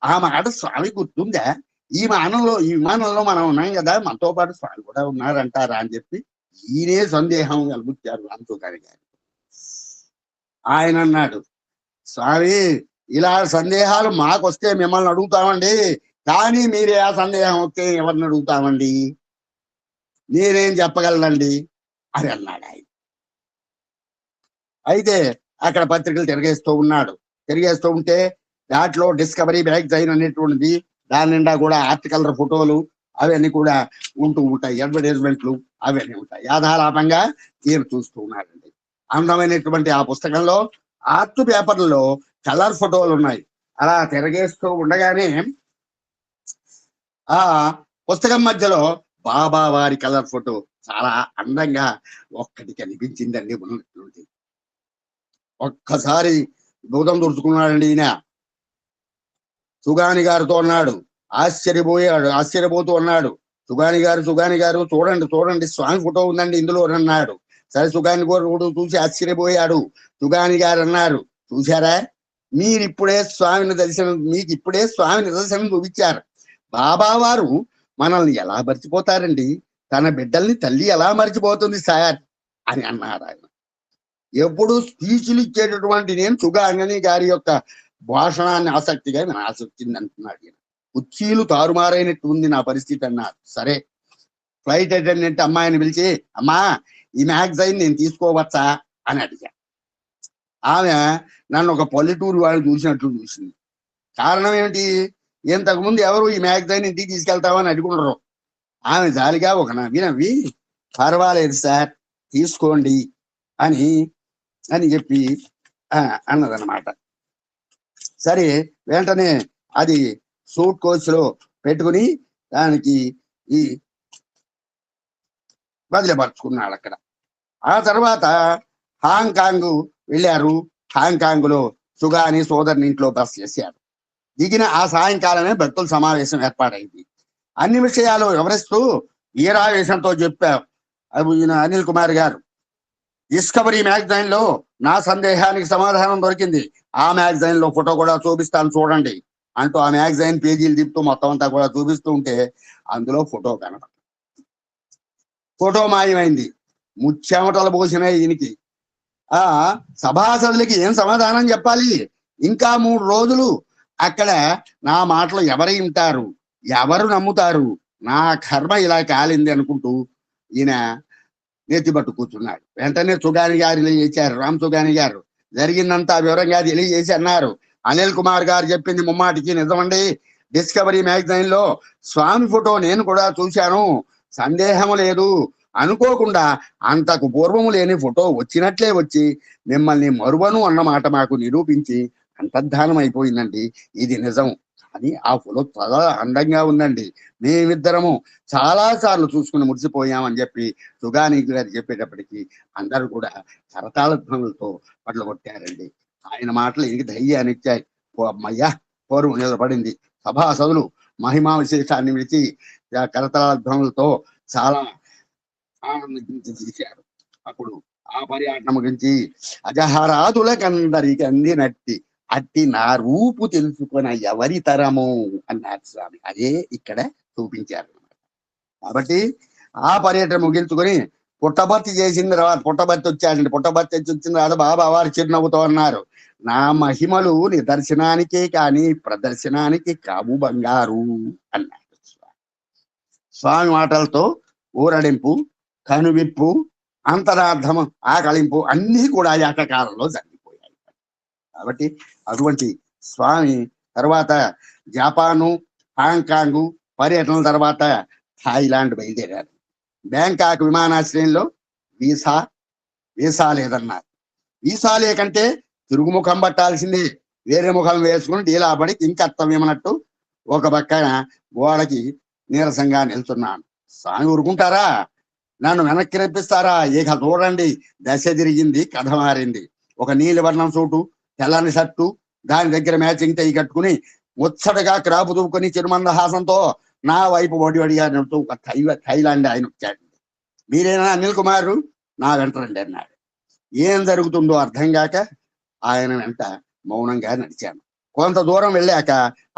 ఆ మాట స్వామి గుర్తుందా? ఈ విమానంలో మనం ఉన్నాం కదా, మనతో పాటు స్వామి కూడా ఉన్నారంటారా అని చెప్పి ఈయనే సందేహం కలుగుతారు రామ్ సుగాని గారు. ఆయన అన్నాడు, స్వామి ఇలా సందేహాలు మాకొస్తే మిమ్మల్ని అడుగుతామండి, కానీ మీరే ఆ సందేహం వస్తే ఎవరిని అడుగుతామండి, మీరేం చెప్పగలరండి అని అన్నాడు ఆయన. అయితే అక్కడ పత్రికలు తిరిగేస్తూ ఉంటే దాంట్లో డిస్కవరీ మ్యాగజైన్ అనేటువంటిది, దాని నిండా కూడా ఆర్టికల్ ఫోటోలు అవన్నీ కూడా ఉంటూ ఉంటాయి, అడ్వర్టైజ్మెంట్లు అవన్నీ ఉంటాయి. యాథాలాపంగా ఈయన చూస్తూ ఉన్నాడండి. అందమైనటువంటి ఆ పుస్తకంలో ఆర్ట్ పేపర్లలో కలర్ ఫోటోలు ఉన్నాయి. అలా తిరగేస్తూ ఉండగానే ఆ పుస్తకం మధ్యలో బాబా వారి కలర్ ఫోటో చాలా అందంగా ఒక్కటి కనిపించిందండి ఉన్నటువంటి. ఒక్కసారి భూతం దుడుచుకున్నాడండి ఈయన. సుగాని గారితో అన్నాడు, ఆశ్చర్యపోతూ అన్నాడు, సుగాని గారు చూడండి స్వామి ఫోటో ఉందండి ఇందులో అన్నాడు. సరే సుగాని గారు చూసి ఆశ్చర్యపోయాడు. సుగాని గారు అన్నారు, చూశారా, మీకు ఇప్పుడే స్వామి నిదర్శనం చూపించారు. బాబా వారు మనల్ని ఎలా మర్చిపోతారండి, తన బిడ్డల్ని తల్లి ఎలా మర్చిపోతుంది సార్ అని అన్నారు ఆయన. ఎప్పుడు స్పీచ్లు ఇచ్చేటటువంటి నేను సుగాని గారి యొక్క భాషణాన్ని ఆసక్తిగా వినాల్సి వచ్చింది అంటున్నాడు ఈయన. కుర్చీలు తారుమారైనట్టు ఉంది నా పరిస్థితి అన్నారు. సరే, ఫ్లైట్ అటెండెంట్ అమ్మాయిని పిలిచి, అమ్మా ఈ మ్యాగజైన్ నేను తీసుకోవచ్చా అని అడిగా. ఆమె నన్ను ఒక పల్లెటూరు వాళ్ళు చూసినట్లు చూసింది. కారణం ఏమిటి, ఇంతకుముందు ఎవరు ఈ మ్యాగజైన్ ఇంటికి తీసుకెళ్తామని అడుగుండరు. ఆమె జాలిగా ఒక నవ్వి పర్వాలేదు సార్ తీసుకోండి అని చెప్పి అన్నదన్నమాట. సరే, వెంటనే అది సూట్ కోచ్లో పెట్టుకుని దానికి ఈ బదిలీపరుచుకున్నాడు అక్కడ. ఆ తర్వాత హాంకాంగ్ వెళ్ళారు. హాంకాంగ్ లో సుగాని సోదరుని ఇంట్లో బస చేశారు. దిగిన ఆ సాయంకాలమే భక్తుల సమావేశం ఏర్పాటైంది. అన్ని విషయాలు వివరిస్తూ వీరావేశంతో చెప్పారు అనిల్ కుమార్ గారు. డిస్కవరీ మ్యాగజైన్ లో నా సందేహానికి సమాధానం దొరికింది. ఆ మ్యాగజైన్ లో ఫోటో కూడా చూపిస్తాను చూడండి అంటూ ఆ మ్యాగజైన్ పేజీలు తిప్పుతూ మొత్తం అంతా కూడా చూపిస్తూ ఉంటే అందులో ఫోటో కనపడ. ఫోటో మాయమైంది. ముచ్చెమటలు పోసినాయి ఈయనకి. సభాసదులకి ఏం సమాధానం చెప్పాలి? ఇంకా 3 రోజులు అక్కడ నా మాటలు ఎవరు వింటారు, ఎవరు నమ్ముతారు, నా కర్మ ఇలా కాలింది అనుకుంటూ ఈయన నెత్తిపట్టు కూర్చున్నాడు. వెంటనే సుగాని గారు తెలియజేశారు, రామ్ సుగాని గారు జరిగిందంతా వివరంగా తెలియజేసి అన్నారు, అనిల్ కుమార్ గారు చెప్పింది ముమ్మాటికి నిజమండి. డిస్కవరీ మ్యాగజైన్ లో స్వామి ఫోటో నేను కూడా చూశాను, సందేహం లేదు. అనుకోకుండా అంతకు పూర్వము లేని ఫోటో వచ్చినట్లే వచ్చి మిమ్మల్ని మరువను అన్నమాట మాకు నిరూపించి అంతర్ధానం అయిపోయిందండి. ఇది నిజం అని ఆ ఫోటో చాలా అందంగా ఉందండి. మేమిద్దరము చాలా సార్లు చూసుకుని మురిసిపోయామని చెప్పి సుగాని గారు చెప్పేటప్పటికి అందరూ కూడా కరతాళ ధ్వనులతో పట్ల కొట్టారండి. ఆయన మాటలు ఇంక ధైర్యాన్ని ఇచ్చాయి. అమ్మయ్యా, పూర్వం నిలబడింది. సభాసదులు మహిమా విశేషాన్ని విడిచి కరతాళ ధ్వనులతో చాలా ఆనందించి తీశారు. అప్పుడు ఆ పర్యాటన గురించి అజహరాదులకందరికి అందినట్టి అట్టి నా రూపు తెలుసుకున్న ఎవరి తరము అన్నారు స్వామి. అదే ఇక్కడ చూపించారు. కాబట్టి ఆ పర్యటన ముగించుకొని పుట్టబర్తి చేసిన తర్వాత పుట్టబర్తి వచ్చాడండి. పుట్టబర్తి వచ్చిన తర్వాత బాబా వారు చిరునవ్వుతో అన్నారు, నా మహిమలు నిదర్శనానికే కానీ ప్రదర్శనానికి కావు బంగారు అన్నారు. స్వామి మాటలతో ఊరడింపు, కనువిప్పు, అంతరార్థం, ఆకలింపు అన్నీ కూడా ఏకకాలంలో జరిగిపోయాయి. కాబట్టి అటువంటి స్వామి తర్వాత జపాను, హాంకాంగ్ పర్యటన తర్వాత థాయిలాండ్ బయలుదేరారు. బ్యాంకాక్ విమానాశ్రయంలో వీసా లేదన్నారు. వీసా లేకంటే తిరుగుముఖం పట్టాల్సిందే. వేరే ముఖం వేసుకుని డీలాపడి ఇంకర్తవ్యమన్నట్టు ఒక పక్కన గోడకి నీరసంగా నిల్చున్నాను. స్వామి ఊరుకుంటారా? నన్ను వెనక్కి రప్పిస్తారా? ఇక చూడండి, దశ తిరిగింది, కథ మారింది. ఒక నీలివర్ణం సూటు, తెల్లని షర్టు, దాని దగ్గర మ్యాచింగ్ టై కట్టుకుని ముచ్చటగా క్రాపు దూకొని చిరుమందహాసంతో నా వైపు వడివడిగా నడుతూ ఒక థైలాండ్ ఆయన వచ్చాడు. మీరేనా అనిల్ కుమార్, నా వెంటరండి అన్నాడు. ఏం జరుగుతుందో అర్థం కాక ఆయన వెంట మౌనంగా నడిచాను. కొంత దూరం వెళ్ళాక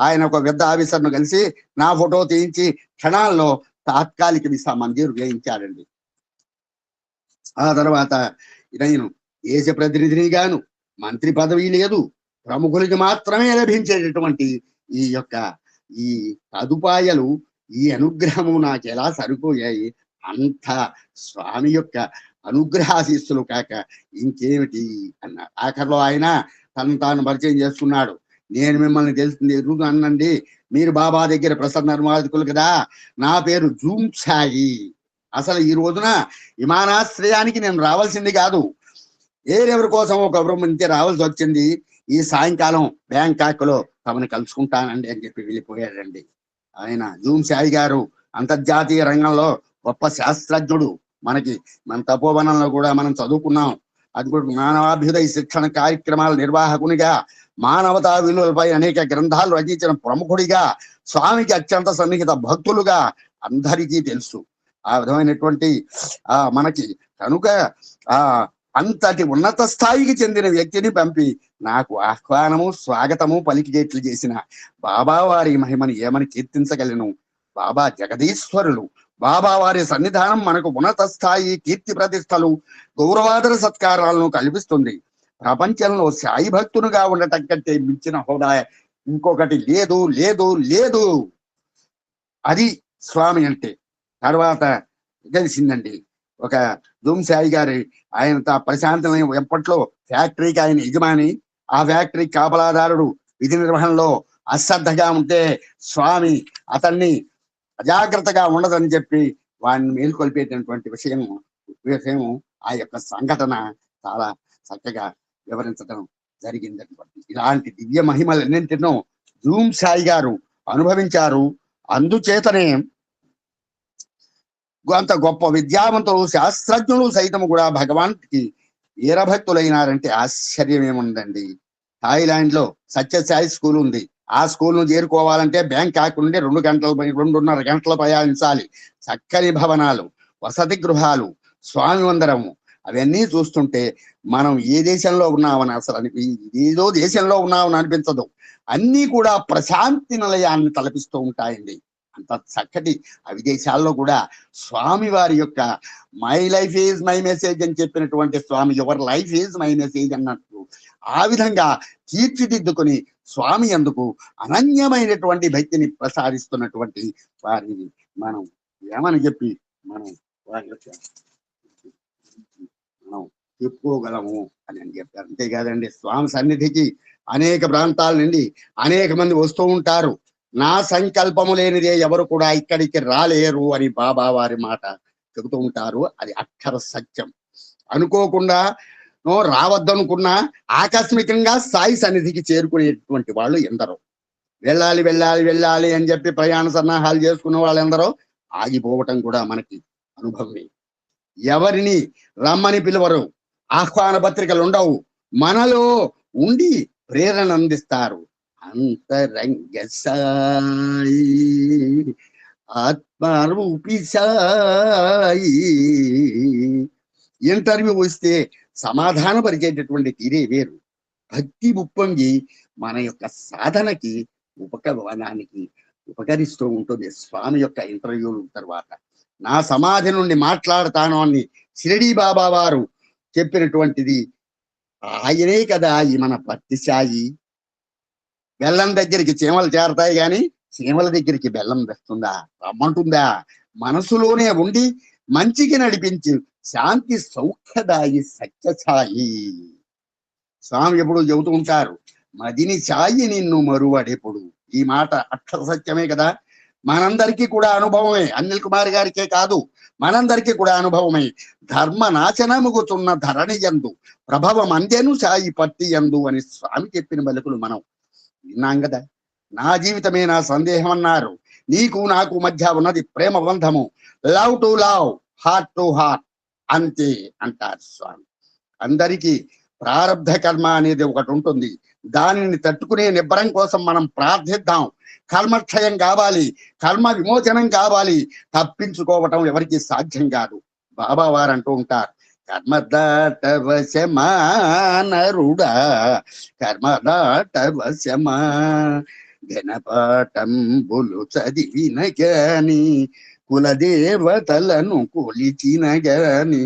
ఆయన ఒక పెద్ద ఆఫీసర్ను కలిసి నా ఫోటో తీయించి క్షణాల్లో తాత్కాలిక వీసా మంజూరు చేయించాడండి. ఆ తర్వాత నేను దేశ ప్రతినిధిని గాను, మంత్రి పదవి లేదు, ప్రముఖులకి మాత్రమే లభించేటటువంటి ఈ యొక్క ఈ సదుపాయాలు, ఈ అనుగ్రహము నాకు ఎలా సరిపోయాయి? అంత స్వామి యొక్క అనుగ్రహాశీస్సులు కాక ఇంకేమిటి అన్నాడు. ఆఖరిలో ఆయన తను తాను పరిచయం చేసుకున్నాడు. నేను మిమ్మల్ని తెలిసింది ఎదురు అన్నండి, మీరు బాబా దగ్గర ప్రసన్న నిర్మాణకులు కదా, నా పేరు జూమ్ సాయి. అసలు ఈ రోజున విమానాశ్రయానికి నేను రావాల్సింది కాదు, వేరెవరి కోసం ఒక నుంచి రావాల్సి వచ్చింది. ఈ సాయంకాలం బ్యాంకాక్ లో తమని కలుసుకుంటానండి అని చెప్పి వెళ్ళిపోయాడండి. ఆయన జూమ్ సాయి గారు అంతర్జాతీయ రంగంలో గొప్ప శాస్త్రజ్ఞుడు. మన తపోవనంలో కూడా మనం చదువుకున్నాం. అది కూడా మానవాభ్యుదయ శిక్షణ కార్యక్రమాల నిర్వాహకునిగా, మానవతా విలువలపై అనేక గ్రంథాలు రచించిన ప్రముఖుడిగా, స్వామికి అత్యంత సన్నిహిత భక్తులుగా అందరికీ తెలుసు. ఆ విధమైనటువంటి మనకి కనుక అంతటి ఉన్నత స్థాయికి చెందిన వ్యక్తిని పంపి నాకు ఆహ్వానము స్వాగతము పలికిచేట్లు చేసిన బాబా వారి మహిమని ఏమని కీర్తించగలను? బాబా జగదీశ్వరులు. బాబా వారి సన్నిధానం మనకు ఉన్నత స్థాయి కీర్తి ప్రతిష్టలు, గౌరవాదర సత్కారాలను కల్పిస్తుంది. ప్రపంచంలో సాయి భక్తునిగా ఉండటం కంటే మించిన హోదా ఇంకొకటి లేదు లేదు లేదు. అది స్వామి అంటే. తర్వాత తెలిసిందండి, ఒక జూమ్ సాయి గారి ఆయన ప్రశాంతమైన ఎప్పట్లో ఫ్యాక్టరీకి ఆయన యజమాని, ఆ ఫ్యాక్టరీ కాపలాదారుడు విధి నిర్వహణలో అశ్రద్ధగా ఉంటే స్వామి అతన్ని అజాగ్రత్తగా ఉండదని చెప్పి వాడిని మేలుకొల్పేటటువంటి విషయము ఆ యొక్క సంఘటన చాలా చక్కగా వివరించడం జరిగిందనమాట. ఇలాంటి దివ్య మహిమలన్నింటినో జూమ్ సాయి గారు అనుభవించారు. అందుచేతనే అంత గొప్ప విద్యావంతులు, శాస్త్రజ్ఞులు సైతం కూడా భగవాన్కి వీరభక్తులైనారంటే ఆశ్చర్యం ఏముందండి. థాయిలాండ్ లో సత్యసాయి స్కూల్ ఉంది. ఆ స్కూల్ ను చేరుకోవాలంటే బ్యాంకాక్ నుండి 2.5 గంటలు ప్రయాణించాలి. చక్కని భవనాలు, వసతి గృహాలు, స్వామి వందరము, అవన్నీ చూస్తుంటే మనం ఏ దేశంలో ఉన్నామని అసలు ఏదో దేశంలో ఉన్నామని అనిపించదు. అన్నీ కూడా ప్రశాంతి నిలయాన్ని తలపిస్తూ ఉంటాయండి. అంత చక్కటి విదేశాల్లో కూడా స్వామి వారి యొక్క my life is my message అని చెప్పినటువంటి Swami your life is my message అన్నట్టు ఆ విధంగా తీర్చిదిద్దుకొని స్వామి అందుకు అనన్యమైనటువంటి భక్తిని ప్రసాదిస్తున్నటువంటి వారిని మనం ఏమని చెప్పి మనం చెప్పుకోగలము అని చెప్పారు. అంతేకాదండి, స్వామి సన్నిధికి అనేక ప్రాంతాల నుండి అనేక మంది వస్తూ ఉంటారు. నా సంకల్పము లేనిదే ఎవరు కూడా ఇక్కడికి రాలేరు అని బాబా వారి మాట చెబుతూ ఉంటారు. అది అక్షర సత్యం. అనుకోకుండా రావద్దనుకున్నా ఆకస్మికంగా సాయి సన్నిధికి చేరుకునేటువంటి వాళ్ళు ఎందరో, వెళ్ళాలి వెళ్ళాలి వెళ్ళాలి అని చెప్పి ప్రయాణ సన్నాహాలు చేసుకున్న వాళ్ళెందరో ఆగిపోవటం కూడా మనకి అనుభవమే. ఎవరిని రమ్మని పిలువరు, ఆహ్వాన పత్రికలు ఉండవు, మనలో ఉండి ప్రేరణ అందిస్తారు. అంతరంగ సాయి, ఆత్మరూపి సాయి. ఇంటర్వ్యూ వస్తే సమాధాన పరిచేటటువంటి తీరే వేరు. భక్తి ఉప్పొంగి మన యొక్క సాధనకి ఉపకరణానికి ఉపకరిస్తూ ఉంటుంది. స్వామి యొక్క ఇంటర్వ్యూ తర్వాత నా సమాధి నుండి మాట్లాడతాను అని షిరిడీ బాబా వారు చెప్పినటువంటిది ఆయనే కదా ఈ మన భక్తి సాయి. బెల్లం దగ్గరికి చీమలు చేరతాయి కానీ చీమల దగ్గరికి బెల్లం తెస్తుందా, రమ్మంటుందా? మనసులోనే ఉండి మంచికి నడిపించి శాంతి సౌఖ్యదాయి సత్యసాయి. స్వామి ఎప్పుడు చెబుతూ ఉంటారు, మదిని సాయి నిన్ను మరువడెప్పుడు. ఈ మాట అక్షర సత్యమే కదా, మనందరికీ కూడా అనుభవమే. అనిల్ కుమార్ గారికే కాదు, మనందరికీ కూడా అనుభవమే. ధర్మ నాశనముగుతున్న ధరణి యందు ప్రభవం అందేను సాయి పత్తి యందు అని స్వామి చెప్పిన బలుకులు మనం విన్నాం కదా. నా జీవితమే నా సందేహం అన్నారు. నీకు నాకు మధ్య ఉన్నది ప్రేమ బంధము, love to love, heart to heart, అంతే అంటారు స్వామి. అందరికీ ప్రారబ్ధ కర్మ అనేది ఒకటి ఉంటుంది. దానిని తట్టుకునే నిబ్బరం కోసం మనం ప్రార్థిద్దాం. కర్మక్షయం కావాలి, కర్మ విమోచనం కావాలి. తప్పించుకోవటం ఎవరికి సాధ్యం కాదు. బాబా వారు అంటూ ఉంటారు, కర్మదాటవశమానరుడా, కర్మదాటవశమా, ఘనపాఠంబులు చదివిన గాని, కులదేవతలను కొలిచిన గాని,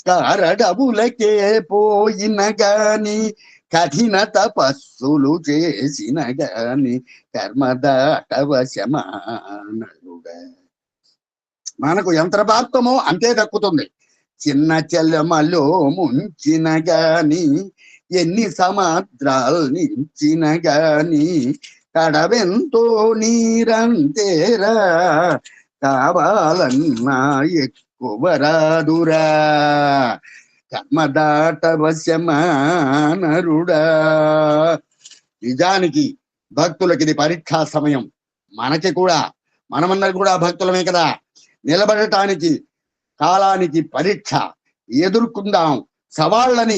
కారడవులకే పోయిన గాని, కఠిన తపస్సులు చేసిన గాని, కర్మదాటవశమానరుడా. మనకు ఎంత ప్రాప్తమో అంతే దక్కుతుంది. చిన్న చెల్లెమలో ముంచిన గాని, ఎన్ని సముద్రాలు నించిన గాని, కడవెంతో నీరంతేరా, కావాలన్నా ఎక్కువ రాదురా, కర్మదాటవశమానరుడా. నిజానికి భక్తులకి ఇది పరీక్షా సమయం. మనకి కూడా, మనమందరం కూడా భక్తులమే కదా. నిలబడటానికి కాలానికి పరీక్ష. ఎదుర్కొందాం సవాళ్ళని,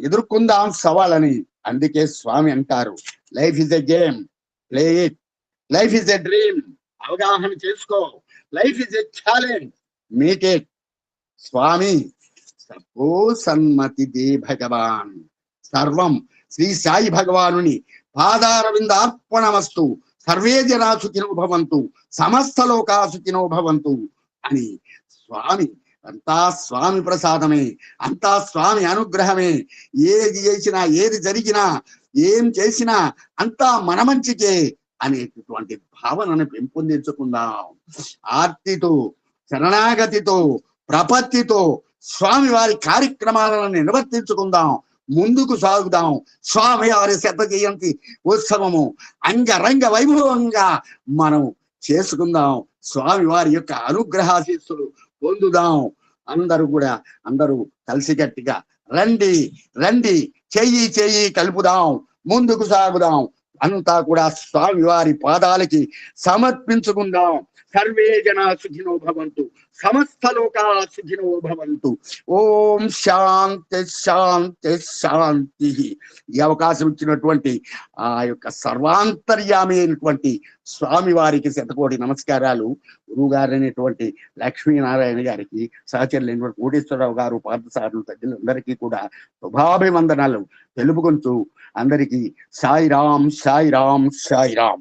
ఎదుర్కొందాం సవాళ్ళని. అందుకే స్వామి అంటారు, life is a game, play it. Life is a dream, అవగాహన చేసుకో. Life is a challenge, make it. Swami సర్వో సన్మతి దే భగవాన్. సర్వం శ్రీ సాయి భగవానుని పాదారవిందార్పణమస్తు. సర్వే జనా సుఖినో భవంతు, సమస్త లోకా సుఖినో భవంతు అని. స్వామి అంతా స్వామి ప్రసాదమే, అంతా స్వామి అనుగ్రహమే. ఏది చేసినా, ఏది జరిగినా, ఏం చేసినా అంతా మన మంచికే అనేటటువంటి భావనను పెంపొందించుకుందాం. ఆర్తితో, శరణాగతితో, ప్రపత్తితో స్వామి వారి కార్యక్రమాలను నిర్వర్తించుకుందాం. ముందుకు సాగుదాం. స్వామి వారి 100వ జయంతి ఉత్సవము అంగరంగ వైభవంగా మనం చేసుకుందాం. స్వామి వారి యొక్క అనుగ్రహాశీస్సులు పొందుదాం. అందరూ కలిసికట్టుగా రండి రండి, చెయ్యి కలుపుదాం, ముందుకు సాగుదాం. అంతా కూడా స్వామి వారి పాదాలకి సమర్పించుకుందాం. సర్వే జనా సుఖినో భవంతు, సమస్త లోకా సుఖినో భవంతు. ఓం శాంతి శాంతి శాంతి. ఈ అవకాశం ఇచ్చినటువంటి ఆ యొక్క సర్వాంతర్యామి అయినటువంటి స్వామి వారికి 100 నమస్కారాలు. గురువు గారు అనేటువంటి లక్ష్మీనారాయణ గారికి, సహచరులైనటువంటి కోటేశ్వరరావు గారు, పార్థసారులు తల్లిదండ్రులందరికీ కూడా శుభాభివందనాలు తెలుపుకుంటూ అందరికీ సాయిరాం సాయిరాం సాయిరాం.